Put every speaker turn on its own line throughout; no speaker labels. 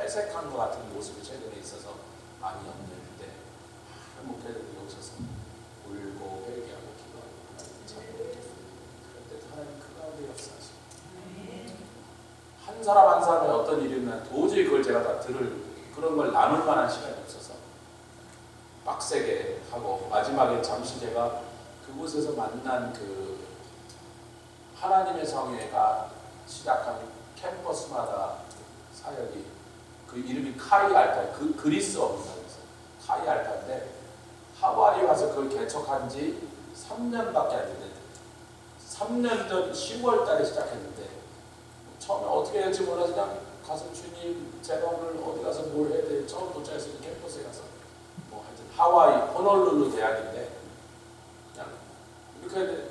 회색한 것 같은 모습이 최근에 있어서 많이 염려했는데 목회자들이 오셔서 울고 회개하고 기도하고 하나님 참 그런데 하나님 그 가운데 역사하시고 한 사람 한 사람의 어떤 일이면 도저히 그걸 제가 다 들을 그런 걸 나눌 만한 시간이 없어서 빡세게 하고 마지막에 잠시 제가 그곳에서 만난 그 하나님의 성회가 시작한 캠퍼스마다 사역이 그 이름이 카이알타, 그 그리스 어민당에서 카이알타인데 하와이 와서 그걸 개척한 지 3년밖에 안 됐는데 3년 전 10월 달에 시작했는데 처음에 어떻게 해야 될지 몰라서 그냥 가서 주님 제가 오늘 어디 가서 뭘 해야 돼 처음 도착해서 캠퍼스에 가서 뭐 하여튼 하와이 호놀룰루 대학인데 그냥 이렇게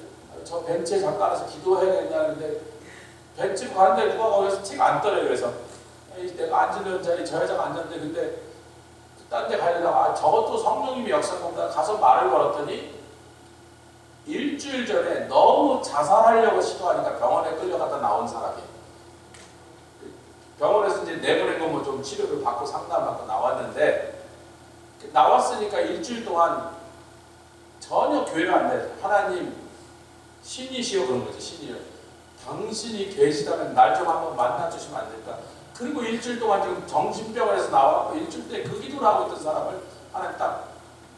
저 벤치에 잠깐 와서 기도해야겠냐는데 벤치 가는데 누가 거기서 티가 안 떨어요. 그래서 내가 앉은 자리 저 여자가 앉았는데 근데 딴 데 가려다가 저것도 성령님이 역사 본다 가서 말을 걸었더니 일주일 전에 너무 자살하려고 시도하니까 병원에 끌려갔다 나온 사람이 병원에서 이제 내보낸 거 뭐 좀 치료를 받고 상담받고 나왔는데 나왔으니까 일주일 동안 전혀 교회가 안 돼. 하나님 신이시여 그런 거지. 신이여 당신이 계시다면 날 좀 한번 만나주시면 안 될까? 그리고 일주일 동안 지금 정신병원에서 나와서 일주일 때 그 기도를 하고 있던 사람을 하나님 딱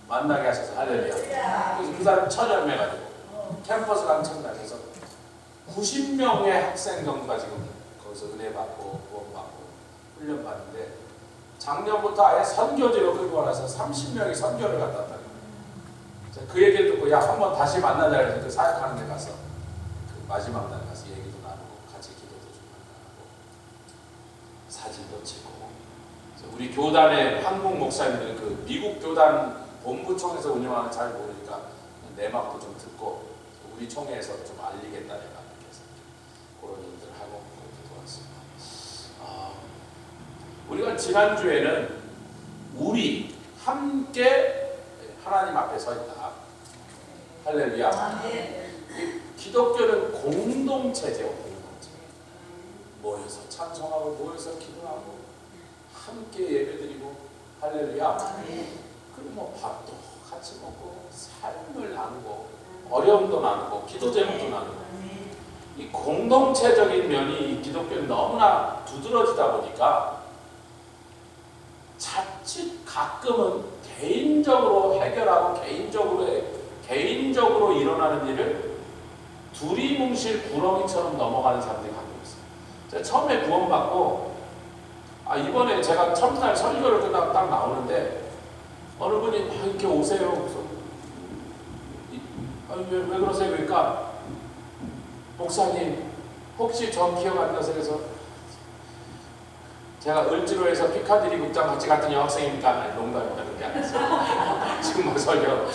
만나게 하셔서 할렐루야. 그래서 그 사람 천연매가지고 캠퍼스 강청당에서 90명의 학생 정도가 지금 거기서 은혜 받고 구원 받고 훈련 받는데 작년부터 아예 선교지로 끌고 와서 30명이 선교를 갔다 왔다. 그 얘기를 듣고 야 한번 다시 만나자 해서 그 사역하는 데 가서 그 마지막 날 가서 얘기도 나누고 같이 기도도 좀 만나고 사진도 찍고 우리 교단의 한국 목사님들은 그 미국 교단 본부총에서 운영하는 잘 모르니까 내막도 좀 듣고 우리 총회에서 좀 알리겠다 내가 이렇게 해서 그런 일들 하고 기도했습니다. 우리가 지난주에는 우리 함께 하나님 앞에 서 있다. 할렐루야. 기독교는 공동체죠. 공동체. 모여서 찬송하고 모여서 기도하고 함께 예배드리고 할렐루야. 그리고 뭐 밥도 같이 먹고 삶을 나누고 어려움도 나누고 기도 제목도 나누고 이 공동체적인 면이 이 기독교는 너무나 두드러지다 보니까 자칫 가끔은 개인적으로 해결하고 개인적으로 일어나는 일을 두리뭉실 구렁이처럼 넘어가는 사람들이 가끔 있어요. 제가 처음에 구원받고 이번에 제가 첫날 설교를 끝나고 딱 나오는데 어느 분이 이렇게 오세요. 그래서 왜 그러세요? 그러니까 목사님 혹시 저 기억 안 나서 그래서 제가 을지로에서 피카디리 극장 같이 갔던 여학생이니까 농담입니다. 그렇게 안 했어요. 지금 뭐 설교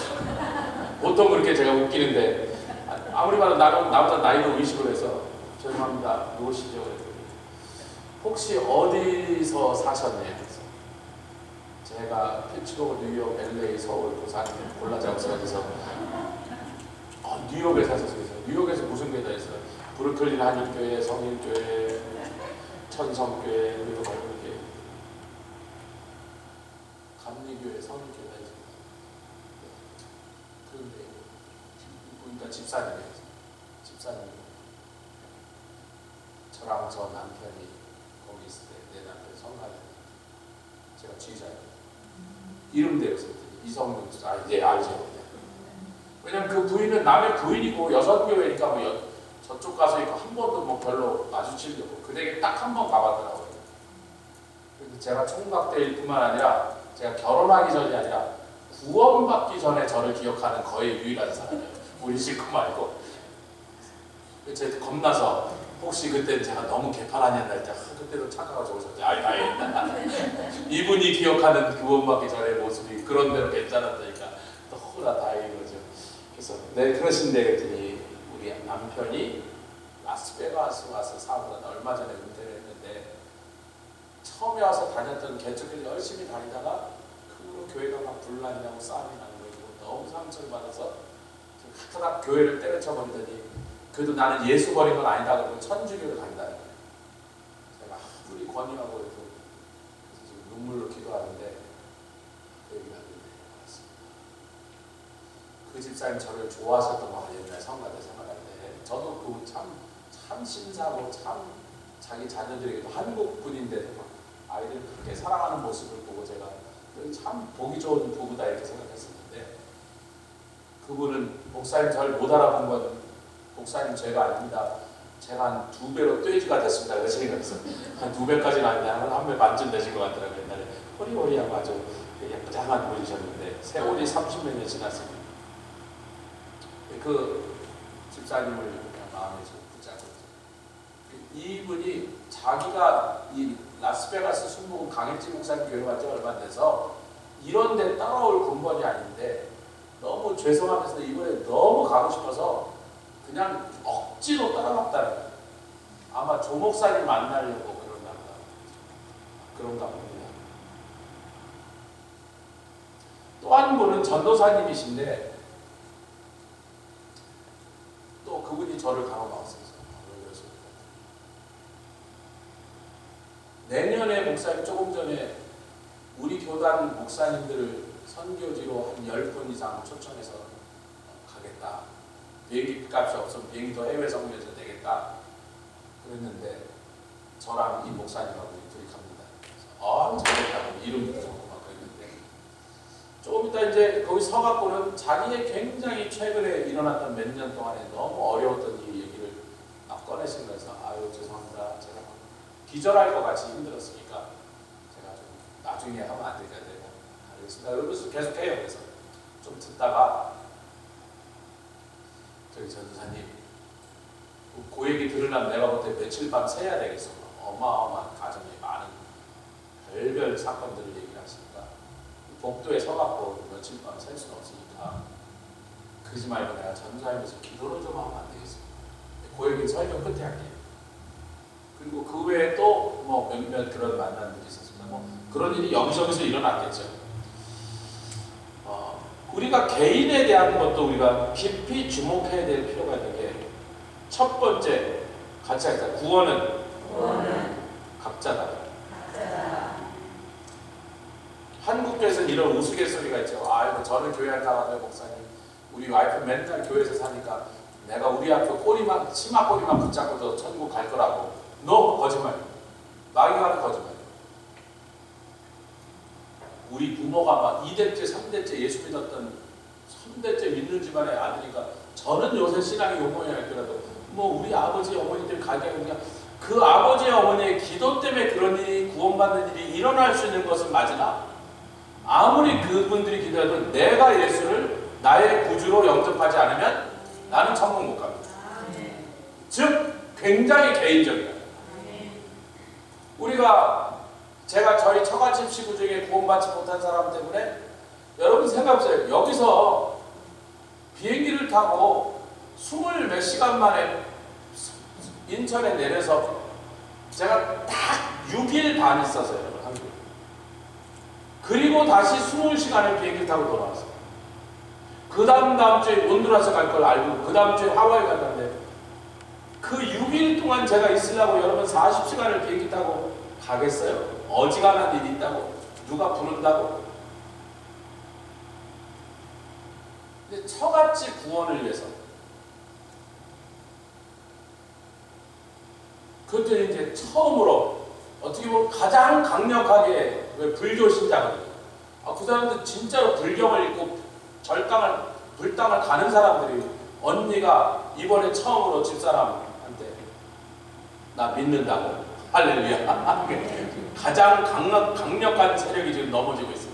보통 그렇게 제가 웃기는데 아무리 봐도 나보다 나이도 의식을 해서 죄송합니다. 누구시죠? 혹시 어디서 사셨네요? 그래서 제가 피츠버그, 뉴욕, LA, 서울, 부산, 골라자우스에서 뉴욕에 사셨어요. 뉴욕에서 무슨 교회다 했어요? 브루클린 한일교회, 성일교회, 천성교회, 그리고 이렇게 감리교회, 성일교회다 했어요. 그런데 보니까 집사님이에요. 집사님. 저랑 저 남편이 거기 있을 때 내 남편 성가대 제가 지휘자예요. 이름 대였어요. 이성윤 이제 알죠. 왜냐면 그 부인은 남의 부인이고 여성교회니까 뭐 저쪽 가서 이거 한 번도 뭐 별로 마주치려고 그 댁에 딱 한 번 가봤더라고요. 그래서 제가 총각대일 뿐만 아니라 제가 결혼하기 전이 아니라 구원받기 전에 저를 기억하는 거의 유일한 사람이에요. 우리 식구 말고. 제가 겁나서 혹시 그때 제가 너무 개판하냐나 했죠. 그때도 착하고 좋으셨죠. 이분이 기억하는 구원받기 전의 모습이 그런 대로 괜찮았다니까 너무나 다행인 거죠. 그래서 네 그러신데 그랬더니 우리 남편이 라스베가스 와서 사고가 얼마 전에 은퇴를 했는데 처음에 와서 다녔던 개척을 열심히 다니다가 그 후로 교회가 막 분란이 나고 싸움이 나는 거고 너무 상처를 받아서 가다가 교회를 때려쳐버리더니 그래도 나는 예수 버린 건 아니다 그러고 천주교를 간다는 거예요. 제가 아무리 권유하고 해도 집사님 저를 좋아하셨던 거 옛날 성가대 생활할 때 저도 그 참 신사고 참 자기 자녀들에게도 한국 분인데도 아이들 그렇게 사랑하는 모습을 보고 제가 참 보기 좋은 부부다 이렇게 생각했었는데 그분은 목사님 저를 못 알아본 건 목사님 죄가 아닙니다. 제가 한 2배로 돼지가 됐습니다. 그래서 생각했어요. 한 2배까지는 아닌데 한 배 반쯤 되신 것 같더라고요. 옛날에 호리호리하고 아주 예쁘장한 분이셨는데 세월이 30몇 년 지났습니다. 그 집사님을 마음에 좀 붙잡고 이분이 자기가 이 라스베가스 순복음 강일진 목사님 교회 간지 얼마 안 돼서 이런 데 따라올 근본이 아닌데 너무 죄송하면서도 이번에 너무 가고 싶어서 그냥 억지로 따라갔다는 거예요. 아마 조 목사님 만나려고 그런가 봅니다. 또 한 분은 전도사님이신데 또 그분이 저를 가로막았어요. 내년에 목사님 조금 전에 우리 교단 목사님들을 선교지로 한 10분 이상 초청해서 가겠다. 비행기 값이 없으면 비행기도 해외 성교에서 내겠다. 그랬는데 저랑 이 목사님하고 둘이 갑니다. 잘했다고 이름도 적고 막 그랬는데 조금 이따 이제 거기 서갖고는 자기의 굉장히 최근에 일어났던 몇 년 동안에 너무 어려웠던 이 얘기를 막 꺼내시면서 아유 죄송합니다. 제가 기절할 것 같이 힘들었으니까 제가 좀 나중에 하면 안 되게 되고 알겠습니다. 이러면서 계속해요. 그래서 좀 듣다가 저기 전도사님 그 얘기 들으려면 내가 볼 때 며칠 밤 새야 되겠어. 어마어마한 가정에 많은 별별 사건들을 얘기를 하시니까 복도에 서갖고 며칠 밤 셀 수는 없으니까 그러지 말고 내가 전도사님에서 기도를 좀 하면 안 되겠어. 그 얘기는 설명 끝에 할게요. 그리고 그 외에 또 뭐 몇몇 그런 만남들이 있었습니다. 뭐 그런 일이 여기저기서 일어났겠죠. 우리가 개인에 대한 것도 우리가 깊이 주목해야 될 필요가 있는 게 첫 번째 같이 하자. 구원은 각자다. 한국교회에서는 이런 우스갯소리가 있죠. 아이고 저는 교회 안 나가요 목사님. 우리 와이프 맨날 교회에서 사니까 내가 우리 학교 꼬리만 치마 꼬리만 붙잡고도 천국 갈 거라고. 너 거짓말. 마귀가 하는 거짓말. 우리 부모가 막 2대째 3대째 예수 믿었던 3대째 믿는 집안의 아들이니까 저는 요새 신앙이 요모야 할더라도 뭐 우리 아버지 어머니들 가게 그냥 그 아버지 어머니의 기도 때문에 그런 일이 구원받는 일이 일어날 수 있는 것은 맞으나 아무리 그분들이 기도해도 내가 예수를 나의 구주로 영접하지 않으면 나는 천국 못 갑니다. 즉 굉장히 개인적이다. 우리가 제가 저희 처갓집 식구 중에 구원받지 못한 사람 때문에 여러분 생각해보세요. 여기서 비행기를 타고 20몇 시간 만에 인천에 내려서 제가 딱 6일 반 있었어요. 여러분 한국에. 그리고 다시 20시간을 비행기 타고 돌아왔어요. 그 다음 주에 온두라스 갈 걸 알고 그 다음 주에 하와이 갔는데 그 6일 동안 제가 있으려고 여러분 40시간을 비행기 타고 가겠어요? 어지간한 일이 있다고? 누가 부른다고? 근데 처갓집 구원을 위해서 그때 이제 처음으로 어떻게 보면 가장 강력하게 불교 신자거든요. 그 사람들 진짜로 불경을 읽고 불당을 가는 사람들이 언니가 이번에 처음으로 집사람한테 나 믿는다고 할렐루야. 가장 강력한 세력이 지금 넘어지고 있습니다.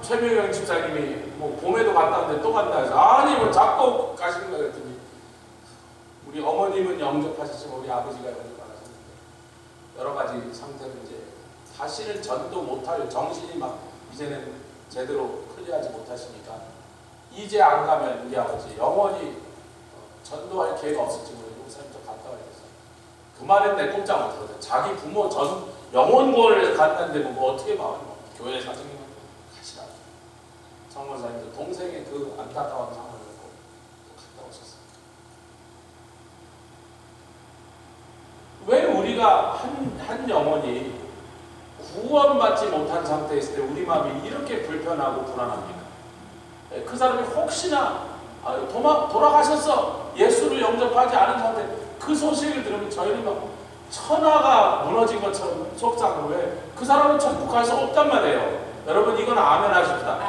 최명영 집사님이 뭐 봄에도 갔다는데 또 간다 해서 아니 뭐 자꾸 가시는 거 그랬더니 우리 어머님은 영접하셨지만 우리 아버지가 영접 안 하셨는데 여러 가지 상태로 이제 사실은 전도 못할 정신이 막 이제는 제대로 클리어하지 못하시니까 이제 안 가면 우리 아버지 영원히 전도할 기회가 없을지 모르고 목사님 좀 갔다 와야겠어요. 그 말은 꼼짝 못하거든. 자기 부모 영원 구원을 갔는데 뭐 어떻게 봐. 교회 사정이 가시라. 정원사님도 동생의 그 안타까운 상황을 듣고 또 갔다 오셨어요. 왜 우리가 한 영혼이 구원받지 못한 상태에 있을 때 우리 마음이 이렇게 불편하고 불안합니다. 그 사람이 혹시나 돌아가셨어, 예수를 영접하지 않은 상태, 그 소식을 들으면 저희는 막 천하가 무너진 것처럼 속상하고, 왜? 그 사람은 천국 갈 수 없단 말이에요. 여러분, 이건 아멘 하십시다.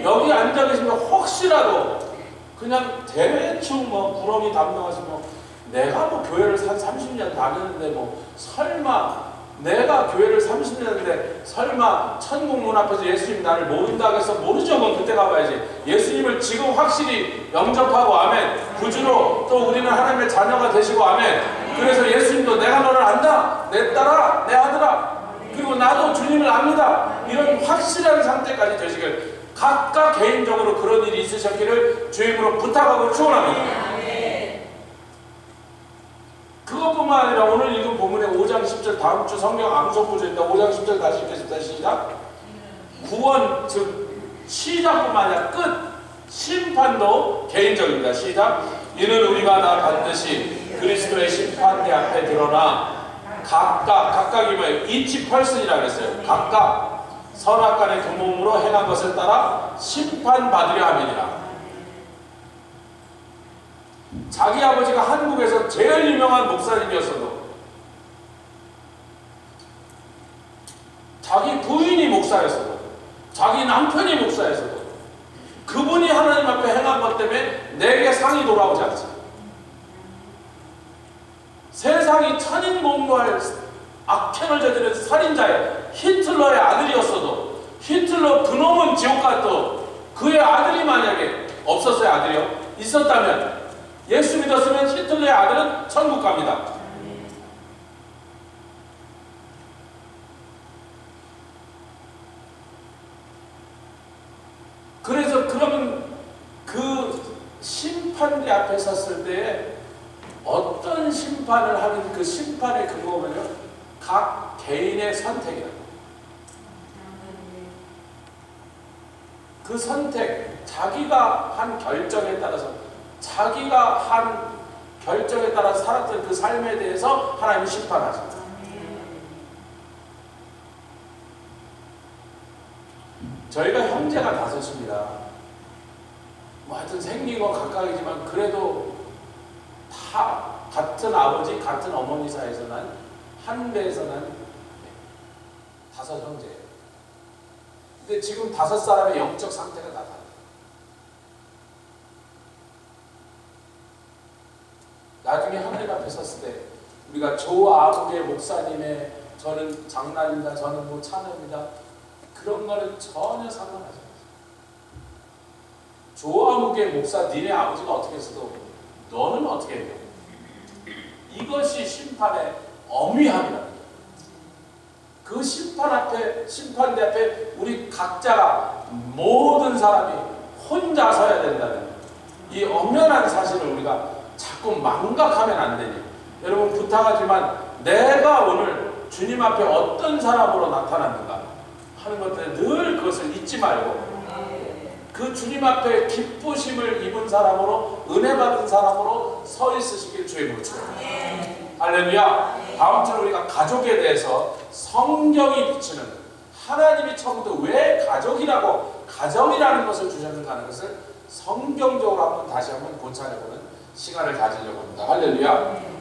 여기 앉아 계시면 혹시라도 그냥 대충 구렁이 담당하시면, 내가 교회를 한 30년 다녔는데 설마 내가 교회를 30년인데 설마 천국 문 앞에서 예수님 나를 모른다 해서 모르죠. 그때 가봐야지. 예수님을 지금 확실히 영접하고, 아멘, 구주로 또 우리는 하나님의 자녀가 되시고, 아멘, 그래서 예수님도 내가 너를 안다, 내 딸아, 내 아들아, 그리고 나도 주님을 압니다, 이런 확실한 상태까지 되시길, 각각 개인적으로 그런 일이 있으셨기를 주임으로 부탁하고 축원합니다. 그것뿐만 아니라 오늘 읽은 본문의 5장 10절, 다음 주 성경 암송 구절입니다. 5장 10절 다시 읽겠습니다. 시작. 구원, 즉 시작뿐만 아니라 끝, 심판도 개인적입니다. 시작. 이는 우리가 다 반드시 그리스도의 심판대 앞에 드러나 각각이 뭐예요? each person이라고 했어요. 각각 선악간의 두 몸으로 행한 것을 따라 심판받으려 함이니라. 자기 아버지가 한국에서 제일 유명한 목사님이었어도, 자기 부인이 목사였어도, 자기 남편이 목사였어도, 그분이 하나님 앞에 행한 것 때문에 내게 상이 돌아오지 않지. 세상이 천인공노할 악행을 저지른 살인자의 히틀러의 아들이었어도, 히틀러 그놈은 지옥 갔도 그의 아들이 만약에 없었어요. 아들이요? 있었다면, 예수 믿었으면 히틀러의 아들은 천국 갑니다. 그래서 그러면 그 심판대 앞에 섰을 때에 어떤 심판을 하는, 그 심판의 근거는요, 각 개인의 선택이에요. 그 선택, 자기가 한 결정에 따라서, 자기가 한 결정에 따라 살았던 그 삶에 대해서 하나님이 심판하십니다. 저희가 형제가 다섯입니다. 하여튼 생긴 건 각각이지만 그래도 다 같은 아버지, 같은 어머니 사이에서 난, 한 배에서 난 다섯 형제예요. 근데 지금 다섯 사람의 영적 상태가 다 달라요. 나중에 하나님 앞에 섰을 때 우리가 조아무개 목사님의 저는 장난입니다, 저는 참여입니다, 그런 거는 전혀 상관하지 않아요. 조아무개 목사 니네 아버지가 어떻게 했어도 너는 어떻게 했냐. 이것이 심판의 엄위함이라는 거예요. 그 심판대 앞에 우리 각자가, 모든 사람이 혼자 서야 된다는 이 엄연한 사실을 우리가 자꾸 망각하면 안 되니, 여러분 부탁하지만 내가 오늘 주님 앞에 어떤 사람으로 나타났는가 하는 것들 늘 그것을 잊지 말고, 그 주님 앞에 기쁘심을 입은 사람으로, 은혜 받은 사람으로 서 있으시길 주의 축원합니다. 할렐루야. 다음 주는 우리가 가족에 대해서 성경이 비추는, 하나님이 처음부터 왜 가족이라고, 가정이라는 것을 주셨는가 하는 것을 성경적으로 다시 한번 고찰해보는 시간을 가지려고 합니다. 할렐루야.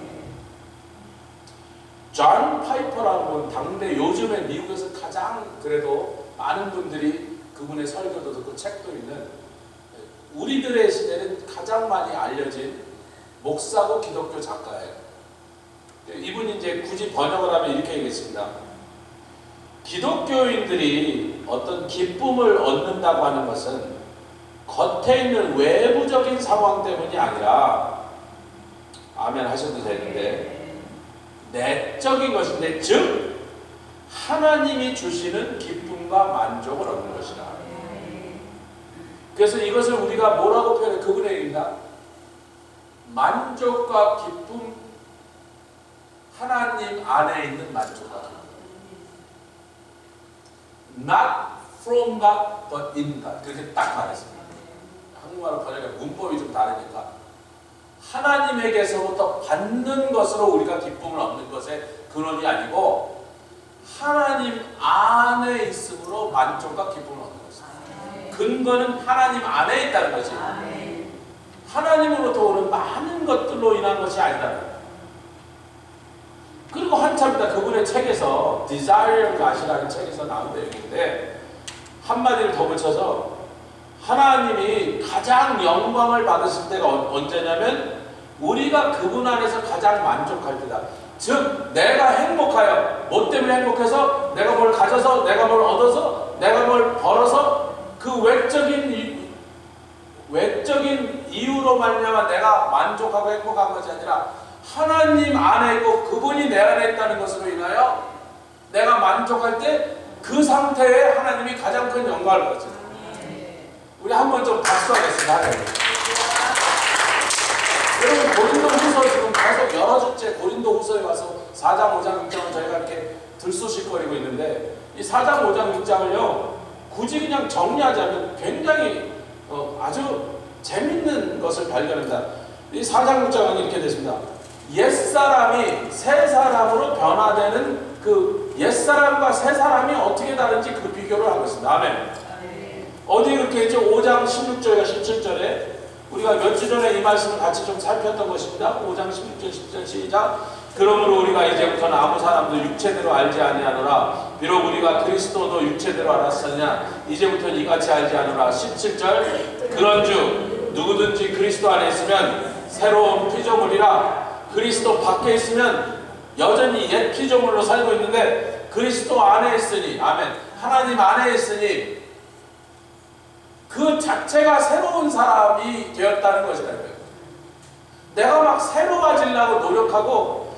존 파이퍼라는 분, 당대 요즘에 미국에서 가장 그래도 많은 분들이 그분의 설교도 듣고 책도 읽는, 우리들의 시대는 가장 많이 알려진 목사고 기독교 작가예요. 이분이 이제 굳이 번역을 하면 이렇게 얘기했습니다. 기독교인들이 어떤 기쁨을 얻는다고 하는 것은 겉에 있는 외부적인 상황 때문이 아니라, 아멘 하셔도 되는데, 내적인 것인데, 즉 하나님이 주시는 기쁨과 만족을 얻는 것이다. 그래서 이것을 우리가 뭐라고 표현해? 그분의 얘기입니다. 만족과 기쁨, 하나님 안에 있는 만족과 기쁨. Not from God, but in God. 그렇게 딱 말했습니다. 한국말로 번역해 문법이 좀 다르니까, 하나님에게서부터 받는 것으로 우리가 기쁨을 얻는 것의 근원이 아니고 하나님 안에 있음으로 만족과 기쁨을 얻는 것입니다. 근거는 하나님 안에 있다는 거지. 하나님으로부터 오는 많은 것들로 인한 것이 아니다는 거예요. 그리고 한참 있다 그분의 책에서 Desire God이라는 책에서 나온 내용인데 한마디를 더 붙여서 하나님이 가장 영광을 받으실 때가 언제냐면 우리가 그분 안에서 가장 만족할 때다. 즉 내가 행복하여 뭐 때문에 행복해서 내가 뭘 가져서 내가 뭘 얻어서 내가 뭘 벌어서 그 외적인 이유로 말미암아 내가 만족하고 행복한 것이 아니라 하나님 안에 있고 그분이 내 안에 있다는 것으로 인하여 내가 만족할 때 그 상태에 하나님이 가장 큰 영광을 받습니다. 우리 한번 좀 박수하겠습니다. 여러분 고린도후서 지금 계속 여러 주째 고린도후서에 와서 4장, 5장, 6장을 저희가 이렇게 들쑤실거리고 있는데 이 4장, 5장, 6장을요 굳이 그냥 정리하자면 굉장히 아주 재밌는 것을 발견합니다. 이 4장, 6장은 이렇게 됐습니다. 옛사람이 새사람으로 변화되는 그 옛사람과 새사람이 어떻게 다른지 그 비교를 하고 있습니다. 아멘. 어디 그렇게 했죠? 5장 16절과 17절에 우리가 몇 주 전에 이 말씀을 같이 좀 살폈던 것입니다. 5장 16절 17절 시작. 그러므로 우리가 이제부터는 아무 사람도 육체대로 알지 아니하노라. 비록 우리가 그리스도도 육체대로 알았으냐 이제부터는 이같이 알지 않으라. 17절 그런즉 누구든지 그리스도 안에 있으면 새로운 피조물이라. 그리스도 밖에 있으면 여전히 옛 피조물로 살고 있는데 그리스도 안에 있으니 아멘 하나님 안에 있으니 그 자체가 새로운 사람이 되었다는 것이라는 거예요. 내가 막 새로워지려고 노력하고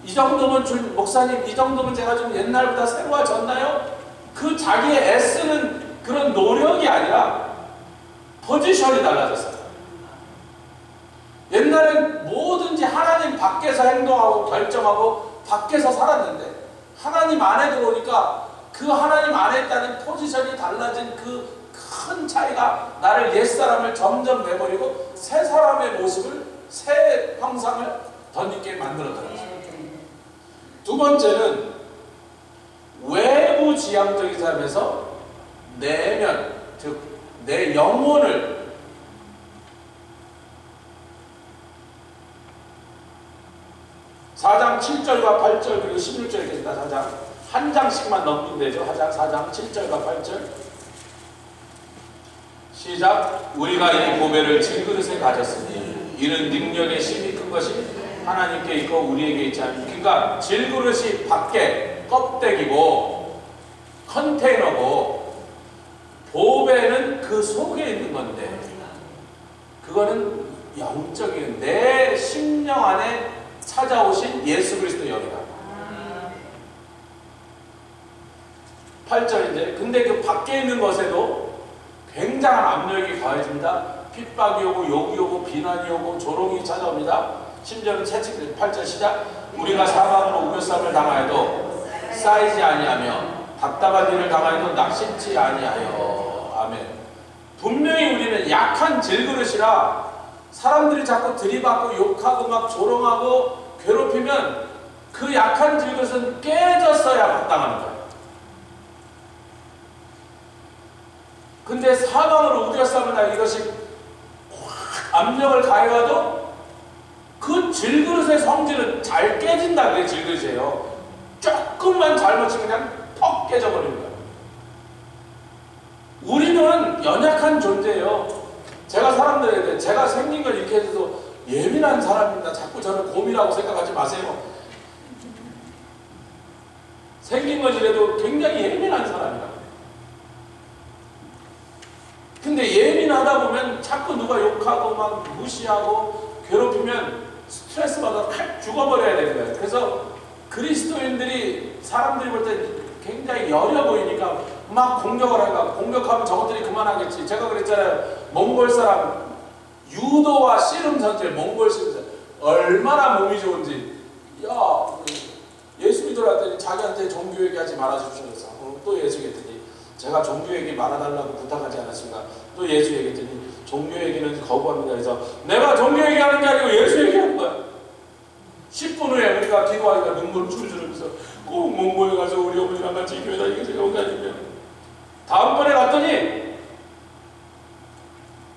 이 정도면 목사님 이 정도면 제가 좀 옛날보다 새로워졌나요? 그 자기의 애쓰는 그런 노력이 아니라 포지션이 달라졌어요. 옛날엔 뭐든지 하나님 밖에서 행동하고 결정하고 밖에서 살았는데 하나님 안에 들어오니까 그 하나님 안에 있다는 포지션이 달라진 그 큰 차이가 나를 옛사람을 점점 내버리고 새 사람의 모습을 새 형상을 덧입게 만들었다는 것입니다. 두 번째는 외부 지향적인 삶에서 내면 즉 내 영혼을 4장 7절과 8절 그리고 16절에 있습니다. 4장 한 장씩만 넘기면 되죠. 4장 7절과 8절 시작. 우리가 이 보배를 질그릇에 가졌으니 이는 능력의 힘이 큰 것이 하나님께 있고 우리에게 있지 않습니까? 그러니까 질그릇이 밖에 껍데기고 컨테이너고 보배는 그 속에 있는 건데 그거는 영적인 내 심령 안에 찾아오신 예수 그리스도 영이다. 8절인데 근데 그 밖에 있는 것에도 굉장한 압력이 가해집니다. 핍박이 오고 욕이 오고 비난이 오고 조롱이 찾아옵니다. 심지어는 채찍 8절 시작. 우리가 사방으로 우겨쌈을 당하여도 쌓이지 아니하며 답답한 일을 당하여도 낙심치 아니하여. 아멘. 분명히 우리는 약한 질그릇이라 사람들이 자꾸 들이받고 욕하고 막 조롱하고 괴롭히면 그 약한 질그릇은 깨졌어야 마땅한 거예요. 근데 사방으로 우겨쌈을 당해 이것이 압력을 가해가도 그 질그릇의 성질은 잘 깨진다. 그게 질그릇이에요. 조금만 잘못치면 그냥 퍽 깨져버리는 거예요. 우리는 연약한 존재예요. 제가 사람들에게 제가 생긴 걸 이렇게 해서 예민한 사람입니다. 자꾸 저를 곰이라고 생각하지 마세요. 생긴 것이라도 굉장히 예민한 사람이다. 근데 예민하다 보면 자꾸 누가 욕하고 막 무시하고 괴롭히면 스트레스 받아 칼 죽어버려야 되는 거예요. 그래서 그리스도인들이 사람들이 볼 때 굉장히 여려 보이니까 막 공격을 하니까 공격하면 저것들이 그만하겠지. 제가 그랬잖아요. 몽골 사람 유도와 씨름 선수의 몽골 씨름 얼마나 몸이 좋은지. 야 예수 믿으러 왔더니 자기한테 종교 얘기하지 말아주셔서 또 예수 얘기했더니 제가 종교 얘기 말아달라고 부탁하지 않았습니까? 또 예수 얘기했더니 종교 얘기는 거부합니다. 그래서 내가 종교 얘기하는 게 아니고 예수 얘기하는 거야. 10분 후에 우리가 기도하니까 눈물 줄줄 흘면서 꼭 몽골에 가서 우리 어머니가 같이 교회 다니고 제가 온 게 아니면 다음번에 갔더니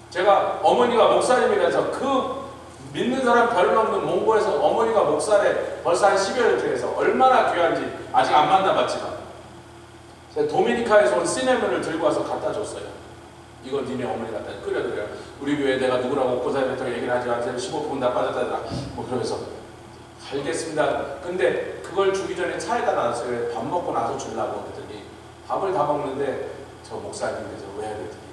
제가 어머니가 목사님이라서 그 믿는 사람 별로 없는 몽골에서 어머니가 목사래 벌써 한 10여년 돼서 얼마나 귀한지 아직 안 만나봤지만 제가 도미니카에서 온 시네면을 들고 와서 갖다 줬어요. 이거 니네 어머니 갖다 끓여드려요. 우리 교회 내가 누구라고 고사했다고 얘기를 하지 마세요. 15분 다 빠졌다더라. 뭐 그러면서 알겠습니다. 근데 그걸 주기 전에 차에다 놔뒀어요. 밥 먹고 나서 주려고 그랬더니 밥을 다 먹는데 저 목사님께서 왜 그랬더니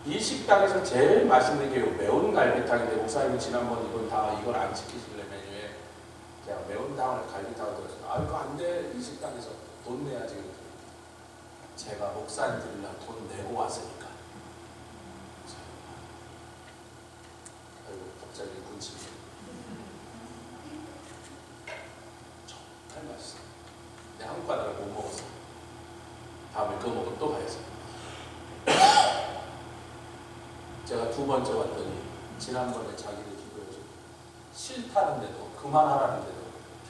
이 식당에서 제일 맛있는 게 매운 갈비탕인데 목사님이 지난번 이걸 안 지키실래 메뉴에 제가 매운탕을 갈비탕을 들었어요. 아 이거 안 돼. 이 식당에서 돈 내야지. 제가 목사님들이랑 돈 내고 왔으니까. 아이고 갑자기 군침이. 정말 맛있어. 근데 한국 가다가 못 먹었어. 다음에 그거 먹으면 또 가야지. 제가 두 번째 왔더니 지난번에 자기를 기도해주고 싫다는데도 그만하라는데도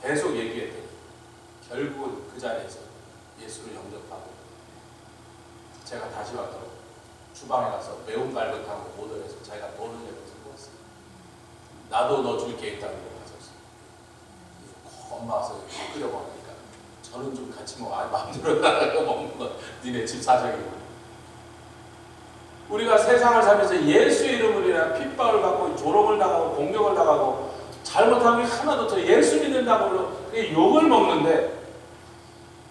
계속 얘기했더니 결국은 그 자리에서 예수를 영접하고 제가 다시 왔더라고. 주방에 가서 매운 갈비탕을 오더해서 자기가 돈을 내고 들고 왔어요. 나도 너 줄 게 있다고 가서 엄마 와서 끓여 먹으니까 저는 좀 같이 먹어. 아니 마음대로 나가고 먹는 건 니네 집 사정이고. 우리가 세상을 살면서 예수 이름을 인해 핍박을 받고 조롱을 당하고 공격을 당하고 잘못하면 하나도 더 예수 믿는다고 욕을 먹는데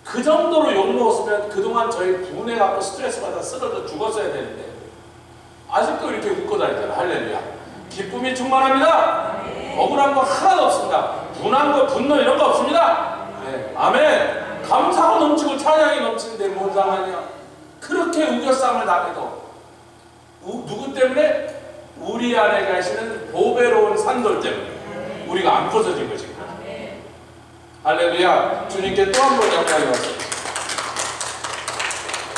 그 정도로 욕 먹었으면 그동안 저희 분해갖고 스트레스 받아 쓰러져 죽었어야 되는데 아직도 이렇게 웃고 다니잖아. 할렐루야. 기쁨이 충만합니다. 억울한 거 하나도 없습니다. 분한 거 분노 이런 거 없습니다. 네. 아멘. 감사가 넘치고 찬양이 넘치는데 뭔 상관이야. 그렇게 우겨싸움을 당해도 누구 때문에? 우리 안에 계시는 보배로운 산돌 때문에 우리가 안 부서진 것입니다. 할렐루야. 주님께 또 한 번 영광이 왔습니다.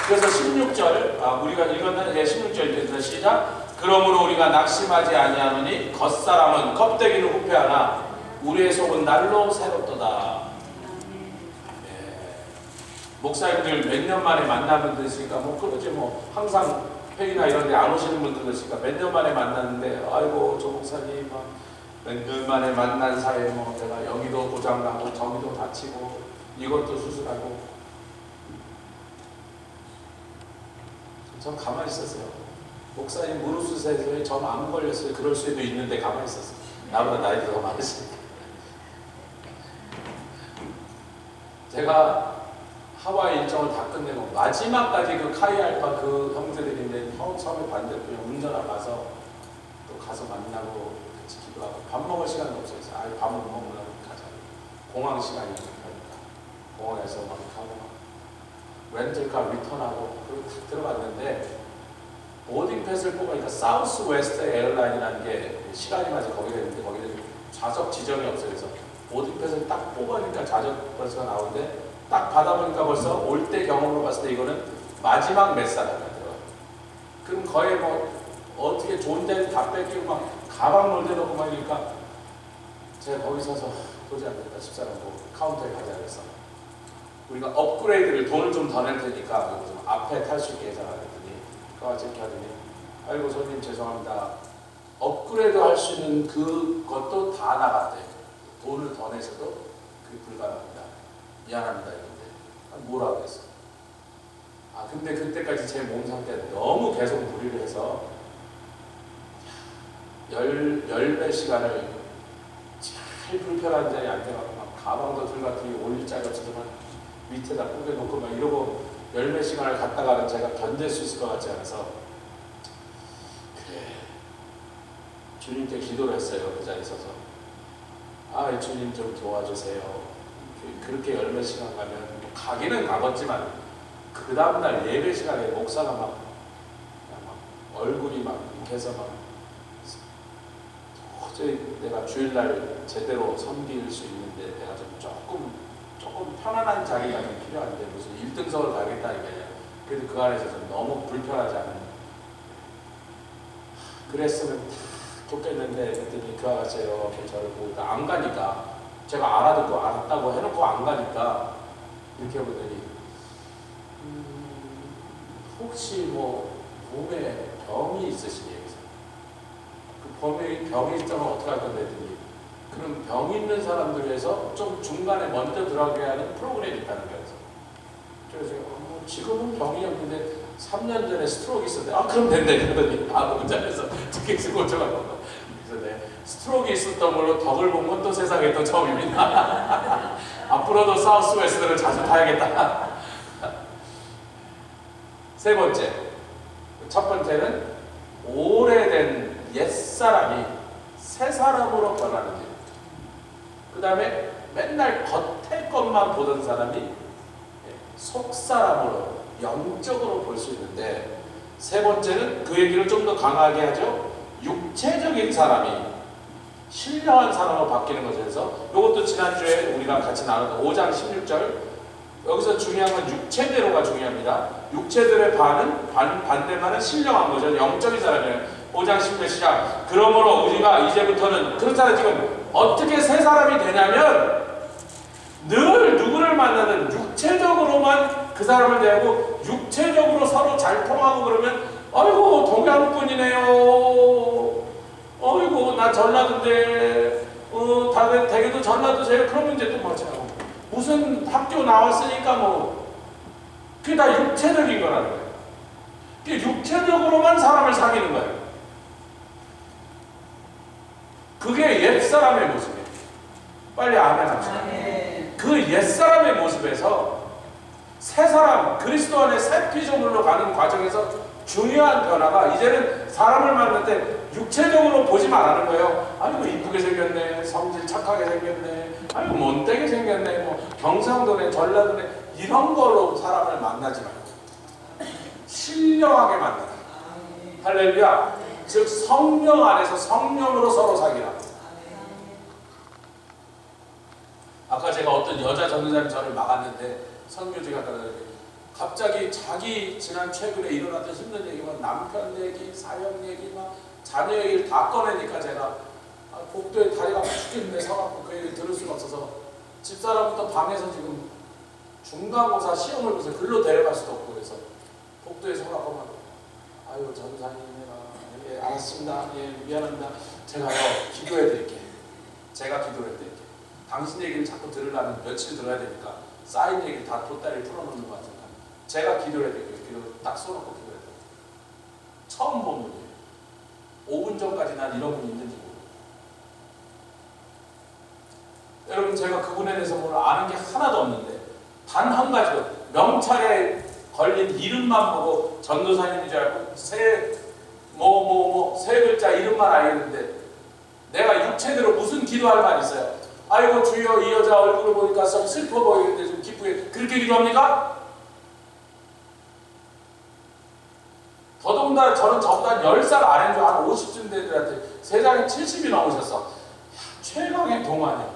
그래서 16절 우리가 읽었는 16절에서 시작. 그러므로 우리가 낙심하지 아니하노니 겉사람은 껍데기를 후패하나 우리의 속은 날로 새롭도다. 목사님들 몇 년 만에 만나는 데 있으니까 뭐 그러지 뭐 항상 회의나 이런 데 안 오시는 분들도 있으니까 몇 년 만에 만났는데 아이고 저 목사님 몇 년 만에 만난 사이에 뭐 내가 여기도 고장나고 저기도 다치고 이것도 수술하고 전 가만히 있었어요. 목사님 무릎 수술해서 전 안 걸렸어요. 그럴 수도 있는데 가만히 있었어요. 나보다 나이가 더 많으시니까. 제가 하와이 일정을 다 끝내고 마지막까지 그 카이알파 그 형제들인데 처음에 반대편에 운전하러 가서 또 가서 만나고 같이 기도하고 밥 먹을 시간도 없어서 아예 밥을 못 먹으면 가자. 공항 시간이 그러니까 공항에서 막 가고 막 렌틀카 리턴하고 그리고 딱 들어갔는데 보딩 패스를 뽑으니까 사우스 웨스트 에어라인이라는 게 시간이 맞아 거기가 있는데 거기는 좌석 지정이 없어요. 그래서 보딩 패스를 딱 뽑으니까 좌석 버스가 나오는데 딱 받아보니까 벌써 올 때 경험으로 봤을 때 이거는 마지막 몇 사람 같아요. 그럼 거의 뭐 어떻게 좋은 데는 다 뺏기고 막 가방 몰대놓고 막 이러니까 제가 거기 서서 도저히 안 됐다 집사람도 카운터에 가자 그랬어. 우리가 업그레이드를 돈을 좀 더 낼 테니까 좀 앞에 탈 수 있게 해서 그랬더니 그거 이렇게 하더니 아이고 손님 죄송합니다. 업그레이드 할 수 있는 그것도 다 나갔대요. 돈을 더 내셔도 그게 불가능합니다. 미안합니다 이런데 뭐라고 했어. 근데 그때까지 제 몸 상태가 너무 계속 무리를 해서 열 시간을 잘 불편한 자리에 앉아갖고 막 가방도 들고 올릴 자리 없어서 막 밑에다 꾸겨놓고 막 이러고 몇 시간을 갔다가는 제가 견딜 수 있을 것 같지 않아서 그래 주님께 기도를 했어요. 그 자리에 서서 주님 좀 도와주세요. 그렇게 열 몇 시간 가면 가기는 가겠지만 그 다음날 예배 시간에 목사가 막 얼굴이 막 해서 막 도저히 내가 주일날 제대로 섬길 수 있는데 내가 좀 조금 편안한 자리가 좀 필요한데 무슨 1등석을 가겠다는 게 아니라 그래도 그 안에서 좀 너무 불편하지 않은 그랬으면 좋겠는데 그랬더니 그 아가씨가 이렇게 저를 보고 안 가니까 제가 알아듣고 알았다고 해놓고 안 가니까 이렇게 보더니 혹시 뭐 몸에 병이 있으시니? 그 병이 있다면 어떻게 할 건데 했더니 그럼 병 있는 사람들 위해서 좀 중간에 먼저 들어가게 하는 프로그램이 있다는 거예요. 그래서 제가 뭐 지금은 병이 없는데 3년 전에 스트로크 있었는데 그럼 된대 그러더니 문자에서 티켓을 고쳐가지고 그래서 네, 스트로크 있었던 걸로 덕을 본 건 또 세상에 또 처음입니다. 앞으로도 사우스웨스트를 자주 타야겠다. 세 번째, 첫 번째는 오래된 옛사람이 새 사람으로 변하는 일. 그 다음에 맨날 겉의 것만 보던 사람이 속사람으로 영적으로 볼 수 있는데, 세 번째는 그 얘기를 좀 더 강하게 하죠. 육체적인 사람이 신령한 사람으로 바뀌는 것에서, 이것도 지난주에 우리가 같이 나눴던 5장 16절, 여기서 중요한 건 육체대로가 중요합니다. 육체대로의 반대말은 신령한 거죠. 영적인 사람이에요. 5장 10절 시작. 그러므로 우리가 이제부터는, 그런 사람 지금 어떻게 새 사람이 되냐면 늘 누구를 만나든 육체적으로만 그 사람을 대하고 육체적으로 서로 잘 통하고 그러면 아이고 동양분이네요. 아이고 나 전라도인데 대개도 전라도세요. 그러면 이제 또 뭐지라고 무슨 학교 나왔으니까 뭐 그게 다 육체적인 거라는 거예요. 그게 육체적으로만 사람을 사귀는 거예요. 그게 옛사람의 모습이에요. 빨리 아멘 합시다. 그 옛사람의 모습에서 새사람, 그리스도 안에 새 피조물로 가는 과정에서 중요한 변화가, 이제는 사람을 만날 때 육체적으로 보지 말라는 거예요. 아이고 이쁘게 생겼네, 성질 착하게 생겼네, 아이고 못되게 생겼네, 뭐 경상도네 전라도네, 이런 걸로 사람을 만나지 말고 신령하게 만나라. 할렐루야. 즉 성령 안에서 성령으로 서로 사귀라. 아까 제가 어떤 여자 전도사님 저를 막았는데, 선교지가 갑자기 자기 최근에 일어났던 힘든 얘기만, 남편 얘기, 사형 얘기, 막 자녀 얘기를 다 꺼내니까 제가 복도에 다리가 아파 죽겠는데 서갖고 그 얘기 들을 수가 없어서, 집사람부터 방에서 지금 중간고사 시험을 보면서 글로 데려갈 수도 없고 그래서 복도에 서갖고 막 아유 전도사님 예, 알았습니다. 예, 미안합니다. 제가요 기도해 드릴게요. 제가 기도해 드릴게요. 당신 얘기를 자꾸 들으려면 며칠 들어야 되니까 쌓인 얘기를 다 돗다리를 풀어놓는 것 같으니까 제가 기도해 드릴게요. 기도 딱 써놓고 기도해 드릴게요. 처음 본 분이에요. 5분 전까지 난 이런 분이 있는지 모르고. 여러분 제가 그분에 대해서 뭘 아는 게 하나도 없는데 단 한 가지로 명찰에 걸린 이름만 보고 전도사님인 줄 알고 세 글자 이름만 알겠는데, 내가 육체대로 무슨 기도할 말 있어요? 아이고 주여 이 여자 얼굴을 보니까 좀 슬퍼 보이는데 좀 기쁘게, 그렇게 기도합니까? 더더군다나 저는 저보다 10살 아래인 줄, 한 50쯤 된 애들한테 세상에 70이 넘으셨어. 최강의 동안이야.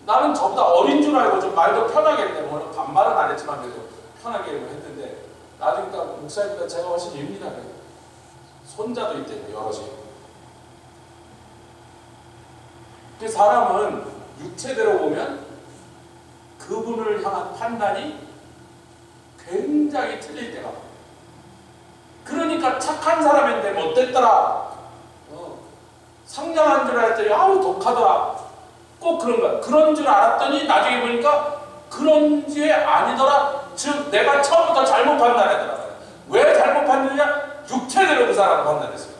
나는 저보다 어린 줄 알고 좀 말도 편하게 했는데, 뭐 반말은 안 했지만 그래도 편하게 했는데, 나중에 목사님보다 제가 훨씬 예민하게, 손자도 있대요, 여럿이. 그 사람은 육체대로 보면 그분을 향한 판단이 굉장히 틀릴 때가 많아요. 그러니까 착한 사람인데 못됐더라, 상냥한 줄 알았더니 아우 독하더라, 꼭 그런 거야. 그런 줄 알았더니 나중에 보니까 그런 게 아니더라. 즉 내가 처음부터 잘못 판단했더라. 왜 잘못 판단했냐? 육체대로 그 사람을 판단했어요.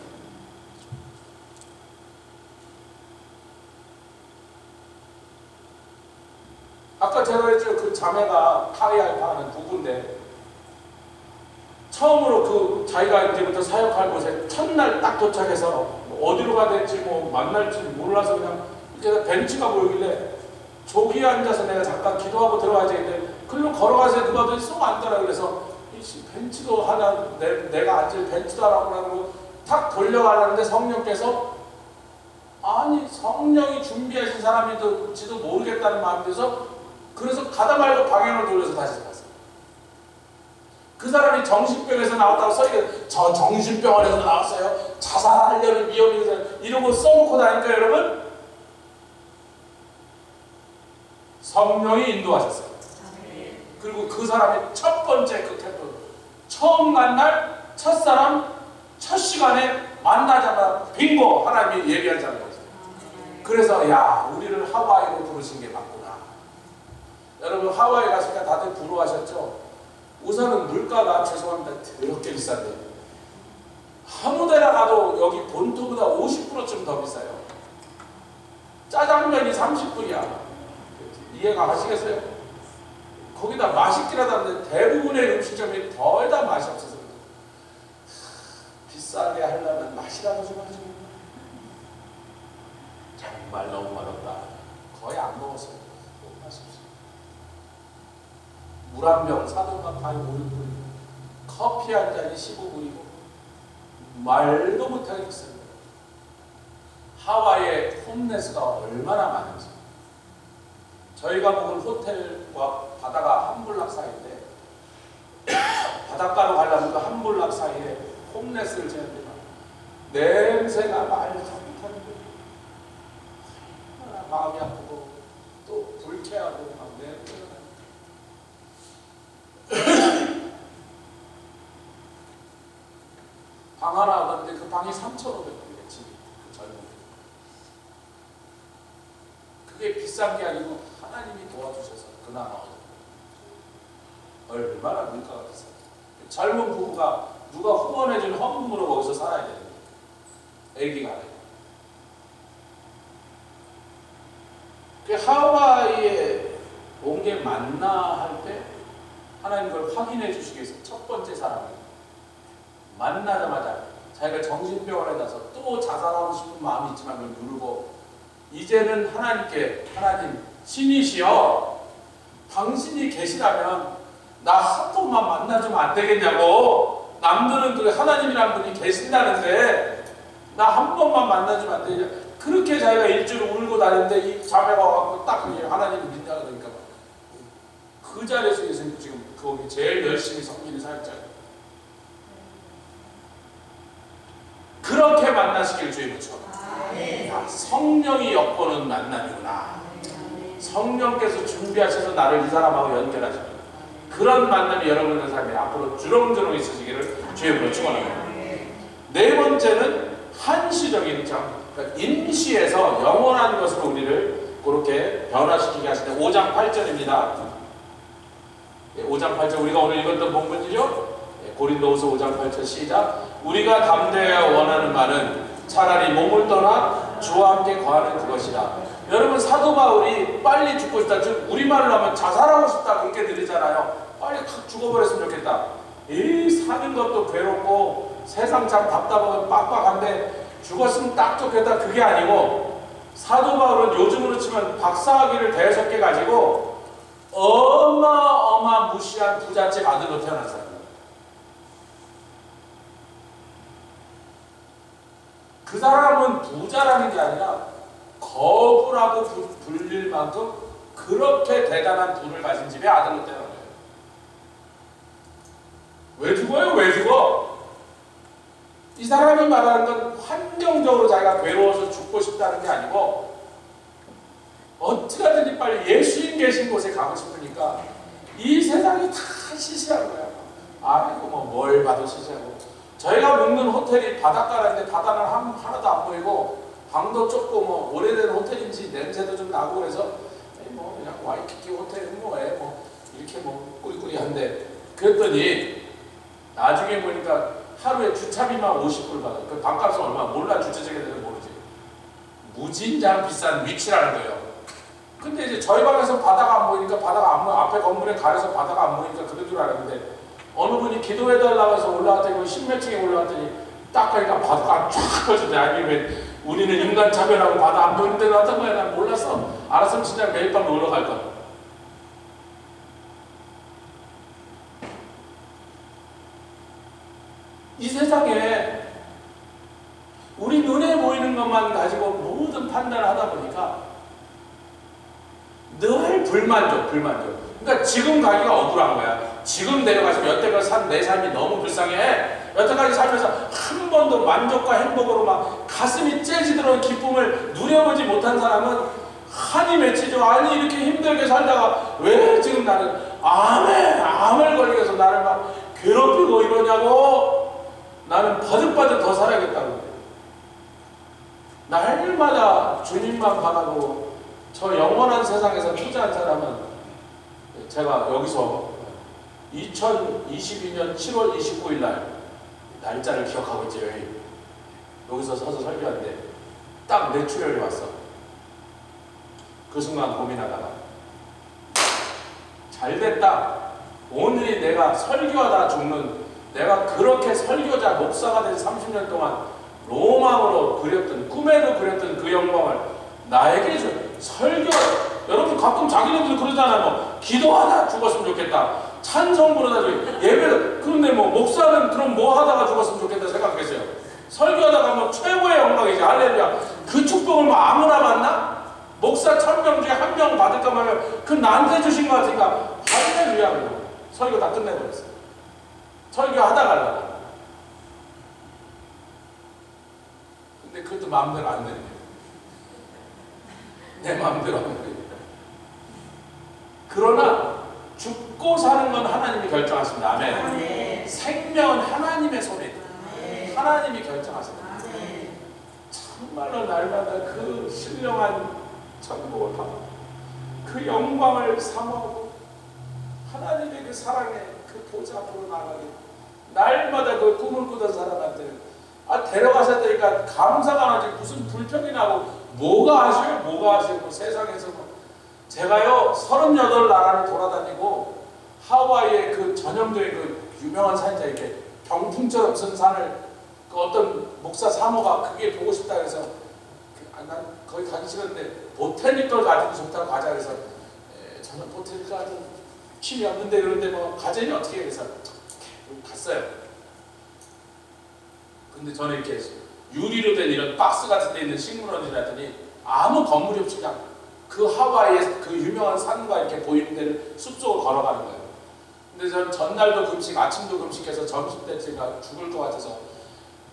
아까 제가 했죠. 그 자매가 파리알파 하는 부부인데, 처음으로 그 자기가 이제부터 사역할 곳에 첫날 딱 도착해서 어디로 가야 될지 뭐 만날지 몰라서 그냥 이렇게 벤치가 보이길래 저기에 앉아서 내가 잠깐 기도하고 들어가야지 했는데, 글로 걸어가서 누가 더 쏙 앉더라. 그래서 벤치도 하나, 내가 앉을 벤치도 하라고 탁 돌려가려는데 성령께서, 아니 성령이 준비하신 사람인지도 모르겠다는 마음이 들어서, 그래서 가다 말고 방향을 돌려서 다시 갔어요. 그 사람이 정신병에서 나왔다고 써있게, 저 정신병원에서 나왔어요, 자살하려는 위험이 있어요, 이러고 써놓고 다니까 여러분, 성령이 인도하셨어요. 그리고 그 사람의 첫 번째 그 태도, 처음 만날 첫사람 첫 시간에 만나자마자 빙고 하나님이 예비하자는 거죠. 그래서 야, 우리를 하와이로 부르신 게 맞구나. 여러분 하와이 가시니까 다들 부러워하셨죠? 우선은 물가가 죄송합니다 더럽게 비싼데 아무 데나 가도 여기 본토보다 50%쯤 더 비싸요. 짜장면이 30불이야. 이해가 가시겠어요? 거기다 맛있긴 하다는데 대부분의 음식점이 덜 다 맛이 없어서 비싸게 하려면 맛이라도 좀 하지. 정말 너무 맛없다. 거의 안 먹었어요. 너무 맛이 없어요. 물 한 병 사돈만 파이 5불이고 커피 한 잔이 15불이고 말도 못하게 비쌉니다. 하와이에 홈레스가 얼마나 많은지. 저희가 묵은 호텔과 바다가 한 블락 사이인데 바닷가로 가려면 그 한 블락 사이에 홈레스를 지는데 냄새가 말도 못하는 거예요. 마음이 아프고 또 불쾌하고 막 냄새가 방 하나 얻었는데 그 방이 3,500원이래. 집이 그 젊은 그게 비싼 게 아니고 하나님이 도와주셔서 그나마 얼마나 물가가 비싸요. 젊은 부부가 누가 후원해준 헌금으로 거기서 살아야 되는 거예요. 애기가 아니고. 그 하와이에 온 게 맞나 할 때 하나님 그걸 확인해 주시기 위해서 첫 번째 사람을 만나자마자 자기가 정신병원에 가서 또 자살하고 싶은 마음이 있지만 그걸 누르고 이제는 하나님께 하나님 신이시여 당신이 계시다면 나 한 번만 만나주면 안 되겠냐고. 남들은 그 하나님이라는 분이 계신다는데 나 한 번만 만나주면 안 되냐. 그렇게 자기가 일주일 울고 다니는데 이 자매가 와서 딱 하나님을 믿냐 그러니까 그 자리에서 예수님 지금 거기 제일 열심히 섬기는 사역자예요. 그렇게 만나시길 주의 부처. 성령이 엿보는 만남이구나. 성령께서 준비하셔서 나를 이 사람하고 연결하십니다. 그런 만남이 여러분의 삶에 앞으로 주렁주렁 있으시기를 주의 부로 축원합니다. 네 번째는 한시적인 점, 그러니까 임시에서 영원한 것으로 우리를 그렇게 변화시키게 하시는 5장 8절입니다. 5장 8절 우리가 오늘 읽었던 본문이죠. 고린도후서 5장 8절 시작. 우리가 담대하여 원하는 말은 차라리 몸을 떠나 주와 함께 거하는 그것이라. 여러분 사도 바울이 빨리 죽고 싶다. 즉 우리말로 하면 자살하고 싶다 그렇게 들리잖아요. 빨리 확 죽어버렸으면 좋겠다. 이 사는 것도 괴롭고 세상 참 답답하고 빡빡한데 죽었으면 딱 좋겠다 그게 아니고 사도 바울은 요즘으로 치면 박사학위를 대여섯 개 가지고 어마어마무시한 부잣집 아들로 태어난 사람이에요. 그 사람은 부자라는 게 아니라 거부라고 불릴 만큼 그렇게 대단한 돈을 가진 집의 아들로 태어난 거예요. 왜 죽어요? 왜 죽어? 이 사람이 말하는 건 환경적으로 자기가 괴로워서 죽고 싶다는 게 아니고 어떻게든지 빨리 예수님 계신 곳에 가고 싶으니까 이 세상이 다 시시한 거야. 아이고 뭐 뭘 봐도 시시하고 저희가 묵는 호텔이 바닷가라는데 바다는 하나도 안 보이고 방도 좁고 뭐 오래된 호텔인지 냄새도 좀 나고 그래서 뭐 그냥 와이키키 호텔은 뭐 이렇게 뭐 꾸리꾸리한데 그랬더니 나중에 보니까 하루에 주차비만 50불 받아. 그 방값은 얼마 몰라. 주차장에 대해서 모르지. 무진장 비싼 위치라는 거예요. 근데 이제 저희 방에서 바다가 안 보이니까 바다가 안 보여. 앞에 건물에 가려서 바다가 안 보이니까 그런 줄 알았는데 어느 분이 기도해달라고 해서 올라왔더니 10몇 층에 올라왔더니 딱 가니까 바다가 쫙 퍼지네. 아니 왜 우리는 인간 차별하고 바다 안 보이는 데 나왔던 거야. 난 몰랐어. 알았으면 진짜 매일 밤 놀러 갈 거야. 이 세상에 우리 눈에 보이는 것만 가지고 모든 판단을 하다 보니까 늘 불만족. 그러니까 지금 가기가 억울한 거야. 지금 내려가서 여태까지 산 내 삶이 너무 불쌍해. 여태까지 살면서 한 번도 만족과 행복으로 막 가슴이 째지도록 기쁨을 누려보지 못한 사람은 한이 맺히죠. 아니 이렇게 힘들게 살다가 왜 지금 나는 암을 걸리게 해서 나를 막 괴롭히고 이러냐고. 나는 바득바득 더 살아야겠다고 그래요. 날마다 주님만 바라고 저 영원한 세상에서 투자한 사람은 제가 여기서 2022년 7월 29일 날 날짜를 기억하고 있죠. 여기서 서서 설교하는데 딱 내 출혈이 왔어. 그 순간 고민하다가 잘됐다. 오늘이 내가 설교하다 죽는, 내가 그렇게 설교자 목사가 된 30년 동안 로망으로 그렸던, 꿈에도 그렸던 그 영광을 나에게 줘. 설교, 여러분 가끔 자기네들 그러잖아요. 뭐 기도하다 죽었으면 좋겠다, 찬송 부르다 죽겠다, 예배. 그런데 뭐 목사는 그럼 뭐 하다가 죽었으면 좋겠다 생각했어요. 설교하다가 뭐 최고의 영광이지. 할렐루야. 그 축복을 뭐 아무나 받나? 목사 1000명 중에 1명 받을까 말면 그 나한테 주신 거 같으니까 할렐루야. 설교 다 끝내버렸어요. 설교하다 가려고. 근데 그것도 마음대로 안 되네요. 내 마음대로 안 돼요. 그러나 죽고 사는 건 하나님이 결정하십니다. 아멘. 아멘. 생명은 하나님의 손에 있다. 아멘. 하나님이 결정하십니다. 아멘. 정말로 날마다 그 신령한 천국을 하고 그 영광을 사모하고 하나님의 그 사랑의 그 보좌 앞으로 나가게, 날마다 그 꿈을 꾸던 사람한테 데려가셔야 되니까 감사가 나지 무슨 불평이 나고 뭐가 아쉬워요? 뭐가 아쉬워? 세상에서 제가요 38나라를 돌아다니고 하와이의 그 전형적인 그 유명한 산이자 이렇게 병풍처럼 쓴 산을 그 어떤 목사 사모가 그게 보고 싶다 그래서 난 거기 가기 싫었는데 보테니컬 가든이 좋다고 가자 그래서 저는 보테니컬 가든 힘이 없는데 그런데 뭐 가재니 어떻게 해? 그래서 갔어요. 근데 저는 이렇게 유리로 된 이런 박스 같은 데 있는 식물원이라더니 아무 건물이 없이 그냥 그 하와이의 그 유명한 산과 이렇게 보이는 데를 숲속을 걸어가는 거예요. 근데 전 전날도 금식, 아침도 금식해서 점심 때 제가 죽을 것 같아서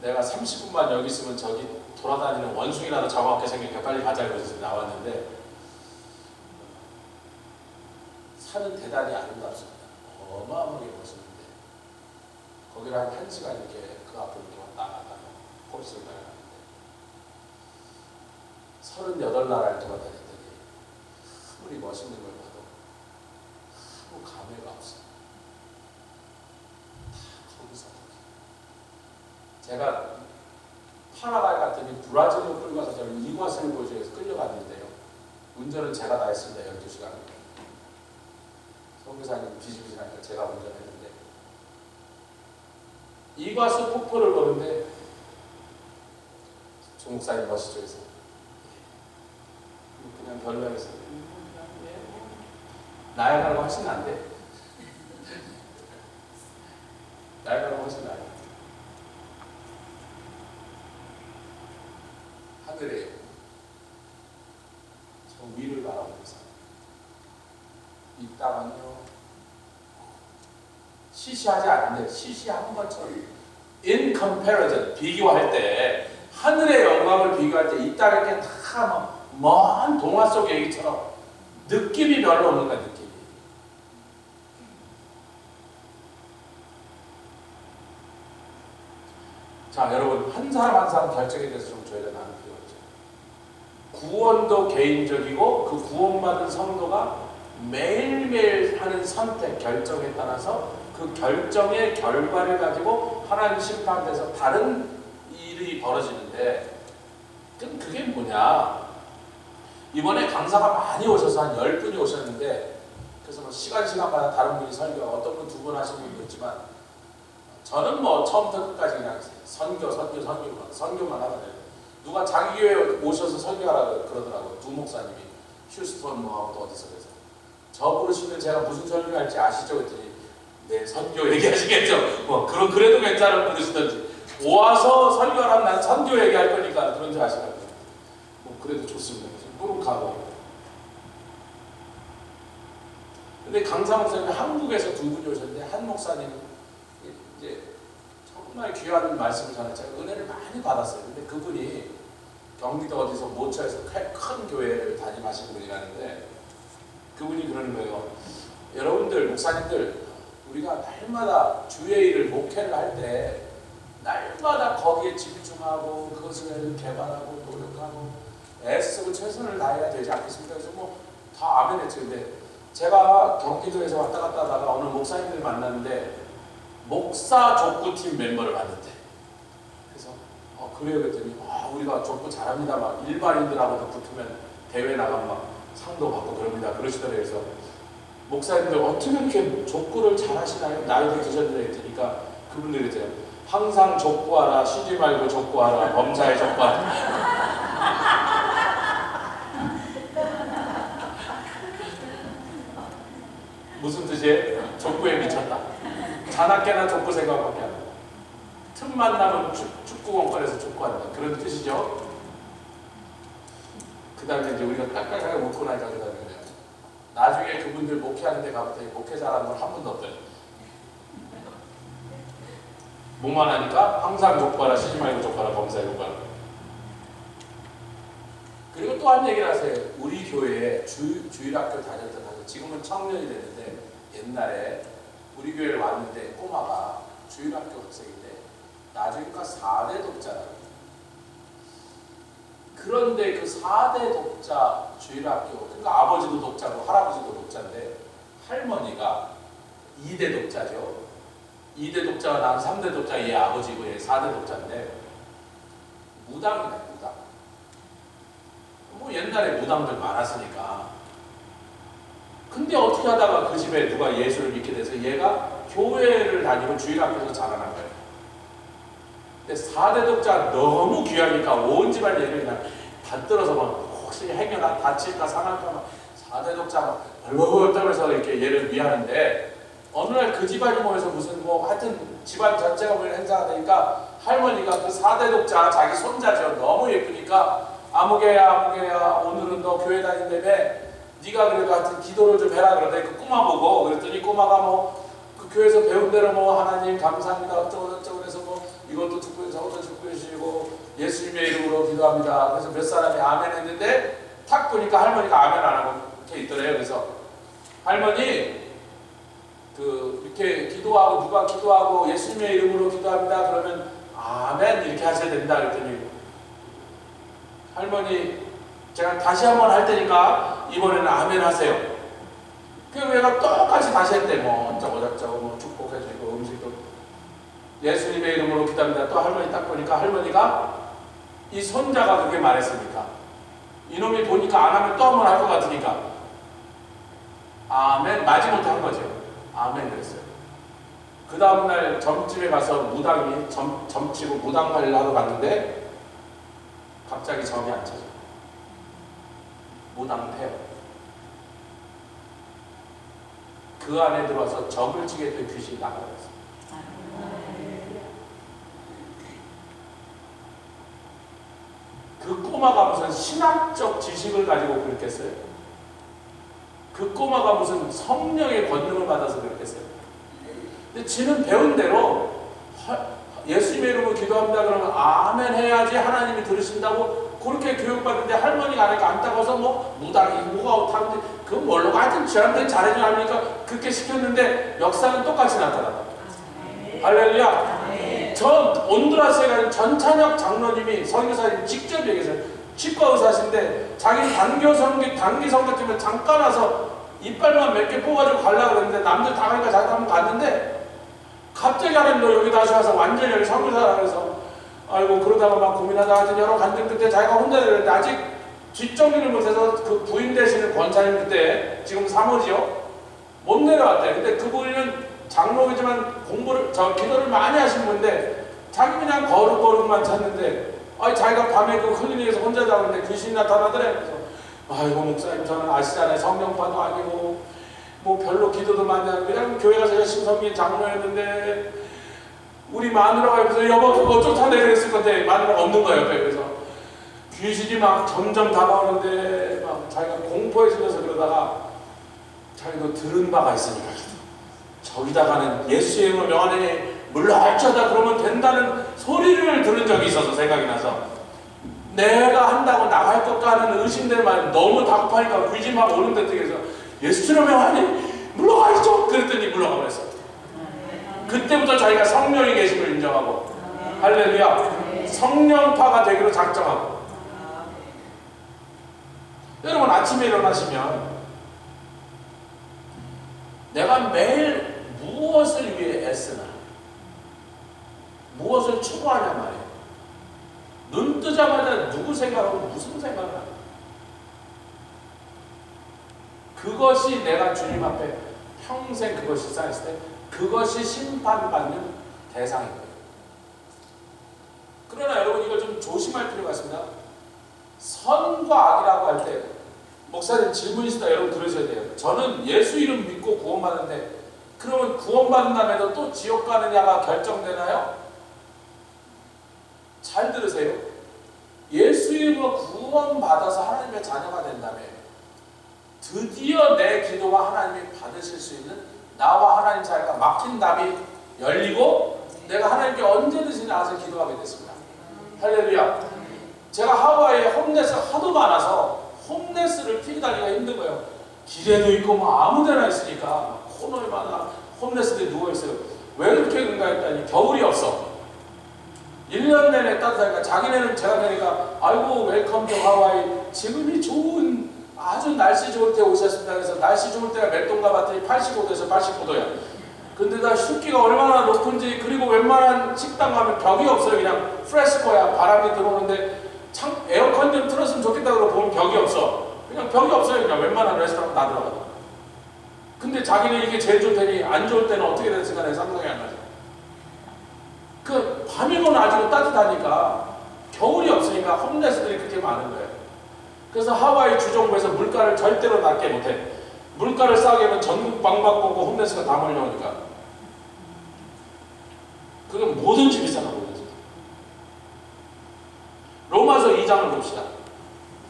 내가 30분만 여기 있으면 저기 돌아다니는 원숭이라도 잡아먹게 생기니까 빨리 가자 그래서 나왔는데 산은 대단히 아름답습니다. 어마어마하게 멋있는데 거기를 한 1시간 이렇게 그 앞으로 이렇게 왔다 갔다 코스를 나가는데 38나라를 돌아다녔더니 아무리 멋있는 걸 봐도 아무 감회가 없어요. 다 거기서 제가 파라과이 갔더니 브라질로 끌고 가서 저를 이과스를 보여줘서 끌려갔는데요. 운전은 제가 다 했습니다. 12시간. 선교사님 비즈비즈하니까 제가 운전했는데 이과수 폭포를 보는데 조 목사님 멋있죠? 그래서 그냥 별로해서 나야가라가 훨씬 나은데 나야가라가 훨씬 나아요. 하늘에 저 위를 바라보면서 이 땅은요 시시하지 않은데 시시한 것처럼 in comparison 비교할 때 하늘의 영광을 비교할 때 이 땅에 이렇게 다 먼 동화 속 얘기처럼 느낌이 별로 없는 거야. 느낌이. 자 여러분 한 사람 한 사람 결정에 대해서 좀 저희가 나눌 필요가 있죠. 구원도 개인적이고 그 구원받은 성도가 매일매일 하는 선택, 결정에 따라서 그 결정의 결과를 가지고 하나님 심판돼서 다른 일이 벌어지는데 그럼 그게 뭐냐? 이번에 강사가 많이 오셔서 한 10분이 오셨는데 그래서 뭐 시간마다 다른 분이 설교, 어떤 분 2분 하신 분도 있지만 저는 뭐 처음부터 끝까지 그냥 선교만 하거든요. 누가 자기 교회에 오셔서 설교하라고 그러더라고요. 두 목사님이 휴스턴 뭐 또 어디서 그래서 저 부르시면 제가 무슨 설교할지 아시죠? 그랬더니 네 선교 얘기하시겠죠. 뭐 그래도 괜찮은 부르시던지 와서 설교하라면 난 선교 얘기할 거니까 그런 줄 아시라고요. 뭐 그래도 좋습니다. 뿌룩하고. 근데 강사 목사님이 한국에서 2분이 오셨는데 한 목사님은 이제 정말 귀한 말씀을 전해 제가 은혜를 많이 받았어요. 근데 그분이 경기도 어디서 모처에서 큰 교회를 담임하시는 분이라는데 그분이 그러는 거예요. 여러분들 목사님들 우리가 날마다 주의 일을 목회를 할 때 날마다 거기에 집중하고 그것을 개발하고 노력하고 애쓰고 최선을 다해야 되지 않겠습니까? 그래서 뭐 다 아멘 했죠. 근데 제가 경기도에서 왔다 갔다 하다가 어느 목사님들 만났는데 목사 족구팀 멤버를 만났대. 그래서 그래요 그랬더니 우리가 족구 잘합니다. 막 일반인들하고도 붙으면 대회 나가면 막 상도 받고 그럽니다. 그러시더래요. 그래서 목사님들 어떻게 이렇게 족구를 잘하시나요? 나이도 드셨는데 했으니까 그분들이 그랬어요. 항상 족구하라. 쉬지 말고 족구하라. 범사에 족구하라. 무슨 뜻이에요? 족구에 미쳤다. 자나깨나 족구 생각밖에 안 해. 틈만 나면 축구공간에서 족구한다. 그런 뜻이죠. 그 다음에 이제 우리가 딱딱하게 묻고 나니까 그 다음에 나중에 그분들 목회하는 데 가봤더니 목회 잘하는 건 한 분도 없대요. 뭐만 하니까 항상 족구하라. 쉬지 말고 족구하라. 범사에 족구하라. 그리고 또 한 얘기를 하세요. 우리 교회에 주일학교 다녔던 아주 지금은 청년이 됐는데 옛날에 우리 교회를 왔는데 꼬마가 주일학교 학생인데 나중에가 4대 독자라고. 그런데 그 4대 독자 주일학교, 그러니까 아버지도 독자고 할아버지도 독자인데 할머니가 2대 독자죠. 2대 독자가 난 3대 독자, 얘 아버지고 얘 4대 독자인데 무당이네, 무당. 뭐 옛날에 무당들 많았으니까. 근데 어떻게 하다가 그 집에 누가 예수를 믿게 돼서 얘가 교회를 다니고 주일학교에서 자라난 거예요. 근데 4대 독자 너무 귀하니까 온 집안 얘를 그냥 받들어서 막 혹시 행여나 다칠까 상할까 막 4대 독자 막 벌벌 떨면서 이렇게 얘를 위하는데 어느 날 그 집안이 모여서 무슨 뭐 하여튼 집안 전체가 모이는 행사가 되니까 할머니가 그 4대 독자 자기 손자죠. 너무 예쁘니까 아무개야 오늘은 너 교회 다닌다며 네가 그래도 하여튼 기도를 좀 해라 그러더니 그 꼬마 보고 그랬더니 꼬마가 뭐 그 교회에서 배운 대로 뭐 하나님 감사합니다 어쩌고 해서 뭐 이것도 듣고 저것도 듣고 해주시고 예수님의 이름으로 기도합니다. 그래서 몇 사람이 아멘 했는데 탁 보니까 할머니가 아멘 안 하고 이렇게 있더래요. 그래서 할머니 이렇게 기도하고 누가 기도하고 예수님의 이름으로 기도합니다. 그러면 아멘 이렇게 하셔야 된다 그랬더니 할머니 제가 다시 한번 할 테니까 이번에는 아멘 하세요. 그 얘가 똑같이 다시 했대. 뭐 어쩌고 뭐 축복해주고 음식도 예수님의 이름으로 기도합니다. 또 할머니 딱 보니까 할머니가 이 손자가 그렇게 말했으니까 이놈이 보니까 안 하면 또 한 번 할 것 같으니까 아멘 마지못해 한 거죠. 아멘 그랬어요. 그 다음날 점집에 가서 무당이 점치고 무당 관리를 하러 갔는데 갑자기 점이 안 쳐져. 무당 폐업. 그 안에 들어와서 점을 치게 했던 귀신이 나가버렸어. 그 꼬마가 무슨 신학적 지식을 가지고 그랬겠어요? 그 꼬마가 무슨 성령의 권능을 받아서 그랬겠어요? 근데 지는 배운 대로 예수님의 이름으로 기도합니다 그러면 아멘 해야지 하나님이 들으신다고 그렇게 교육받는데 할머니가 하니까 안 따가서 뭐 무당이 뭐가 어떡하는데 그건 뭘로 하여튼 지한테 잘해주면 합니까? 그렇게 시켰는데 역사는 똑같이 나타나다. 할렐루야. 저 온두라스에 가는 전찬혁 장로님이 선교사님 직접 얘기했어요. 치과 의사신데 자기 단기 성교팀에 잠깐 와서 이빨만 몇 개 뽑아주고 가려고 그랬는데 남들 다 가니까 자기가 한번 갔는데 갑자기 하나님 너 여기 다시 와서 완전히 여기 선교사라 그래서 아이고 그러다가 막 고민하다가 하여튼 여러 간증 끝에 자기가 혼자 내렸는데 아직 뒷정리를 못해서 그 부인 되시는 권사님 그때 지금 사모지요? 못 내려왔대. 근데 그분은 장로이지만 기도를 많이 하신 분인데 자기 그냥 거룩만 찾는데 자기가 밤에 그 클리닉에서 혼자 자는데 귀신이 나타나더래. 그래서 아이고 목사님 저는 아시잖아요. 성령파도 아니고 뭐 별로 기도도 많이 하고 그냥 교회 가서 열심히 섬긴 장로였는데 우리 마누라가 옆에서 여보 그거 쫓아내 그랬을 건데 마누라가 없는 거예요 옆에. 그래서 귀신이 막 점점 다가오는데 막 자기가 공포해지면서 그러다가 자기도 들은 바가 있으니까 저기다가는 예수의 이름으로 명하니 물러할지어다 그러면 된다는 소리를 들은 적이 있어서 생각이 나서 내가 한다고 나갈 것과 하는 의심되는 말이 너무 다급하니까 귀신 막 오는데 되게서 예수처럼 명하니 물러가시죠. 그랬더니 물러가 버렸어. 그때부터 자기가 성령이 계심을 인정하고, 할렐루야, 성령파가 되기로 작정하고. 여러분, 아침에 일어나시면 내가 매일 무엇을 위해 애쓰나, 무엇을 추구하냐 말이에요. 눈 뜨자마자 누구 생각하고 무슨 생각을 하나. 그것이 내가 주님 앞에 평생 그것이 쌓였을 때 그것이 심판받는 대상인 거예요. 그러나 여러분, 이걸 좀 조심할 필요가 있습니다. 선과 악이라고 할 때, 목사님 질문 있으다 여러분 들으셔야 돼요. 저는 예수 이름 믿고 구원받는데, 그러면 구원받은 다음에도 또 지옥 가느냐가 결정되나요? 잘 들으세요. 예수 이름으로 구원받아서 하나님의 자녀가 된다면 드디어 내 기도가 하나님이 받으실 수 있는, 나와 하나님 사이가 막힌 답이 열리고 내가 하나님께 언제든지 나와서 기도하게 됐습니다. 할렐루야. 제가 하와이에 홈레스가 하도 많아서 홈레스를 피기다니기가 힘든 거예요. 길에도 있고 뭐 아무 데나 있으니까 코너에 많아 홈레스들이 누워있어요. 왜 그렇게 그런가 했더니 겨울이 없어. 1년 내내 따뜻하니까 자기네는 제가 되니까 아이고 웰컴 투 하와이, 지금이 좋은 아주 날씨 좋을 때 오셨습니다. 그래서 날씨 좋을 때가 몇 도인가 봤더니 85도에서 89도야. 근데 다 습기가 얼마나 높은지, 그리고 웬만한 식당 가면 벽이 없어요. 그냥 프레스코야. 바람이 들어오는데 에어컨 좀 틀었으면 좋겠다 그러고 보면 벽이 없어. 그냥 벽이 없어요. 그냥 웬만한 레스토랑 다 들어가도. 근데 자기는 이게 제일 좋다니 안 좋을 때는 어떻게 됐을까 내 상상이 안 나죠. 그 밤이고 낮이고 따뜻하니까 겨울이 없으니까 홈레스들이 그렇게 많은 거예요. 그래서 하와이 주정부에서 물가를 절대로 낮게 못해. 물가를 싸게 하면 전국 방방곡곡 홈레스가 다 몰려오니까. 그건 뭐든지 비싸다, 뭐든지. 로마서 2장을 봅시다.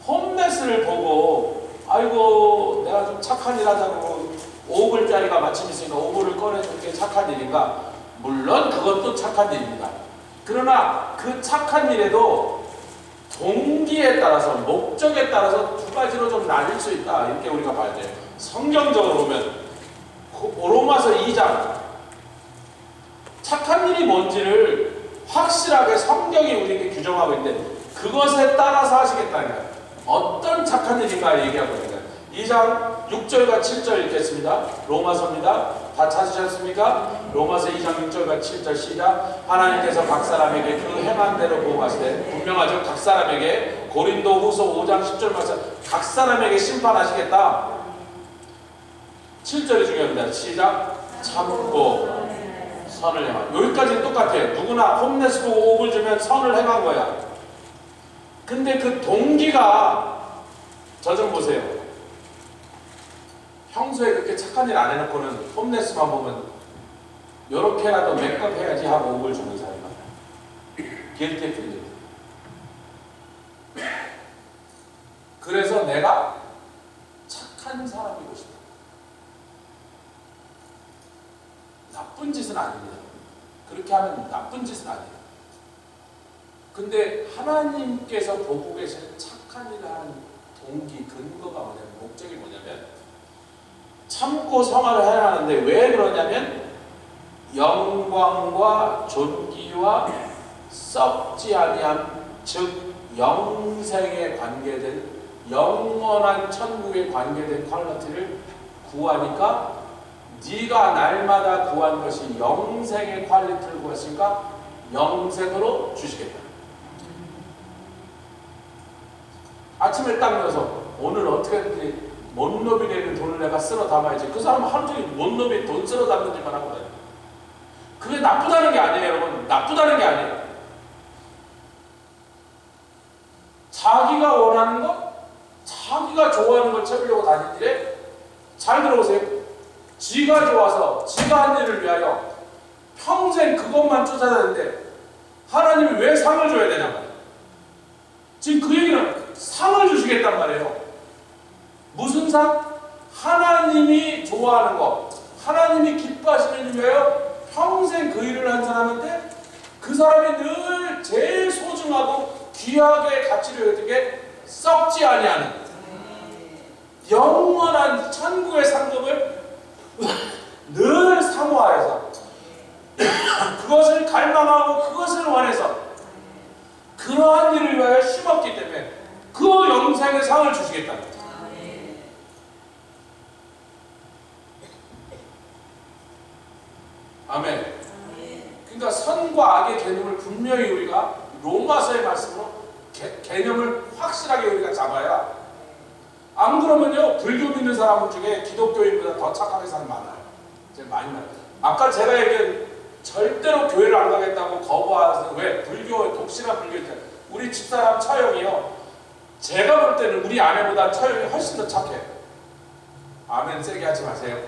홈레스를 보고 아이고 내가 좀 착한 일 하자고 5불짜리가 마침 있으니까 5불을 꺼내준 게 착한 일인가? 물론 그것도 착한 일입니다. 그러나 그 착한 일에도 동기에 따라서, 목적에 따라서 두 가지로 좀 나뉠 수 있다. 이렇게 우리가 봐야 돼요. 성경적으로 보면 로마서 2장 착한 일이 뭔지를 확실하게 성경이 우리에게 규정하고 있는데 그것에 따라서 하시겠다는 거예요. 어떤 착한 일인가 얘기하고 있는 거예요. 2장 6절과 7절 읽겠습니다. 로마서입니다. 다 찾으셨습니까? 로마서 2장 6절과 7절 시작. 하나님께서 각 사람에게 그 행한 대로 보호하시되, 분명하죠. 각 사람에게. 고린도 후서 5장 10절 말씀, 각 사람에게 심판하시겠다. 7절이 중요합니다. 시작. 참고 선을 행하라. 여기까지는 똑같아요. 누구나 홈레스 보고 5불 주면 선을 행한 거야. 근데 그 동기가, 저 좀 보세요. 평소에 그렇게 착한 일 안 해놓고는 홈레스만 보면 요렇게라도 맥업 해야지 하고 5불 주는 사람이 많아요. 길티 플리트. 그래서 내가 착한 사람이고 싶다. 나쁜 짓은 아닙니다. 그렇게 하면 나쁜 짓은 아니에요. 근데 하나님께서 보고 계신 착한 일을 하는 동기, 근거가 뭐냐면, 목적이 뭐냐면 참고 성화를 해야 하는데 왜 그러냐면 영광과 존귀와 썩지 아니함, 즉 영생에 관계된, 영원한 천국에 관계된 퀄리티를 구하니까, 네가 날마다 구한 것이 영생의 퀄리티를 구했으니까 영생으로 주시겠다. 아침에 딱 일어나서 오늘 어떻게든지 못노비 되는 돈을 내가 쓸어 담아야지. 그 사람은 하루 종일 못노비 돈 쓸어 담는 짓만 하고 다녀요. 그게 나쁘다는 게 아니에요, 여러분. 나쁘다는 게 아니에요. 자기가 원하는 것, 자기가 좋아하는 걸 채우려고 다닐 일에, 잘 들어보세요. 지가 좋아서 지가 한 일을 위하여 평생 그것만 쫓아다니는데 하나님이 왜 상을 줘야 되냐 말이에요. 지금 그 얘기는 상을 주시겠단 말이에요. 무슨 상? 하나님이 좋아하는 것, 하나님이 기뻐하시는 일 위하여 평생 그 일을 한 사람한테 그 사람이 늘 제일 소중하고 귀하게 가치를 여기게 썩지 아니하는 영원한 천국의 상급을 갈망하고 그것을 원해서 그러한 일을 위하여 심었기 때문에 그 영생의 상을 주시겠다는 거예요. 아멘. 그러니까 선과 악의 개념을 분명히 우리가 로마서의 말씀으로 개념을 확실하게 우리가 잡아야, 안 그러면요 불교 믿는 사람 중에 기독교인보다 더 착하게 사람 많아요. 제가 많이 말해요. 아까 제가 얘기한 절대로 교회를 안 가겠다고 거부하는, 왜? 불교, 독실한 불교, 우리 집사람 처형이요, 제가 볼 때는 우리 아내보다 처형이 훨씬 더 착해. 아멘 세게 하지 마세요.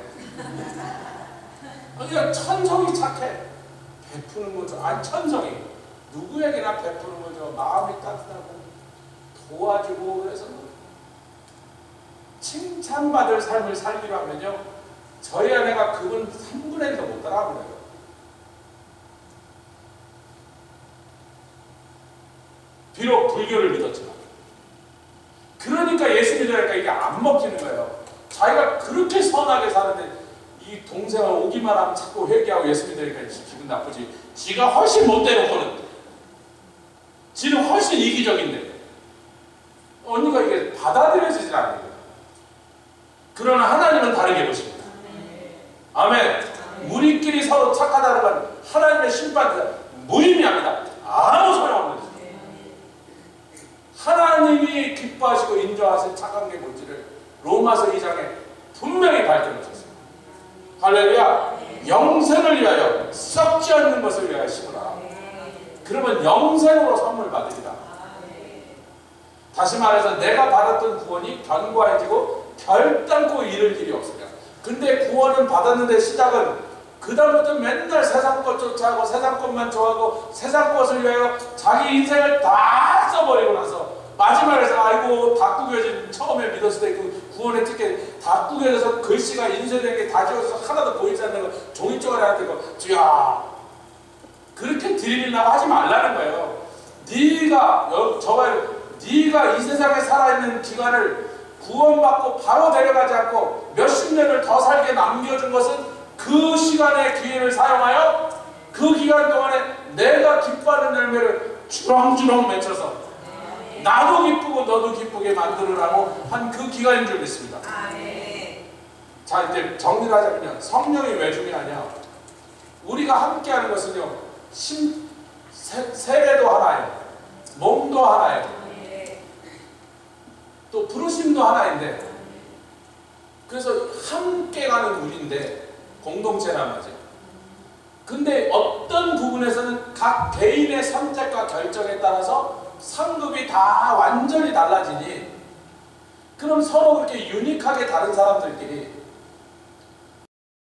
그러니까 천성이 착해. 베푸는 거죠. 아니 천성이 누구에게나 베푸는 거죠. 마음이 따뜻하고 도와주고, 그래서 칭찬받을 삶을 살기로 하면요 저희 아내가 그분 3분의 1도 못 따라합니다. 비록 불교를 믿었지만. 그러니까 예수 믿으니까 이게 안 먹히는 거예요. 자기가 그렇게 선하게 사는데 이 동생을 오기만 하면 자꾸 회개하고 예수 믿으니까 기분 나쁘지. 지가 훨씬 못 대놓고는, 지는 훨씬 이기적인데 언니가 이게 받아들여지질 않아요. 그러나 하나님은 다르게 보십니다. 아멘. 우리끼리 서로 착하다는 건 하나님의 심판이 무의미합니다. 아무 소용없는 거죠. 하나님이 기뻐하시고 인정하신 착한 게 뭔지를 로마서 2장에 분명히 밝혀놓으셨어요. 할렐루야. 영생을 위하여, 썩지 않는 것을 위하여 심으라. 그러면 영생으로 선물 받으리라. 다시 말해서 내가 받았던 구원이 견고해지고 결단코 잃을 길이 없습니다. 근데 구원은 받았는데 시작은 그 다음부터 맨날 세상 것 쫓아하고 세상 것만 좋아하고 세상 것을 위하여 자기 인생을 다 써버리고 나서 마지막에서 아이고 다 구겨진, 처음에 믿었을 때 그 구원의 티켓 다 구겨져서 글씨가 인쇄된 게 다 지워져서 하나도 보이지 않는 거 종이쪽에 하나 고 주야 그렇게 들이밀라고 하지 말라는 거예요. 네가 네가 이 세상에 살아있는 기간을 구원받고 바로 데려가지 않고 몇십 년을 더 살게 남겨준 것은 그 시간의 기회를 사용하여 그 기간 동안에 내가 기뻐하는 열매를 주렁주렁 맺혀서 나도 기쁘고 너도 기쁘게 만들으라고 한 그 기간인 줄 믿습니다. 자, 이제 정리를 하자면요, 성령이 왜 중요하냐, 우리가 함께하는 것은요 세례도 하나예요, 몸도 하나예요, 또 부르심도 하나인데, 그래서 함께 가는 우리인데 공동체란 말이죠. 근데 어떤 부분에서는 각 개인의 선택과 결정에 따라서 상급이 다 완전히 달라지니, 그럼 서로 그렇게 유니크하게 다른 사람들끼리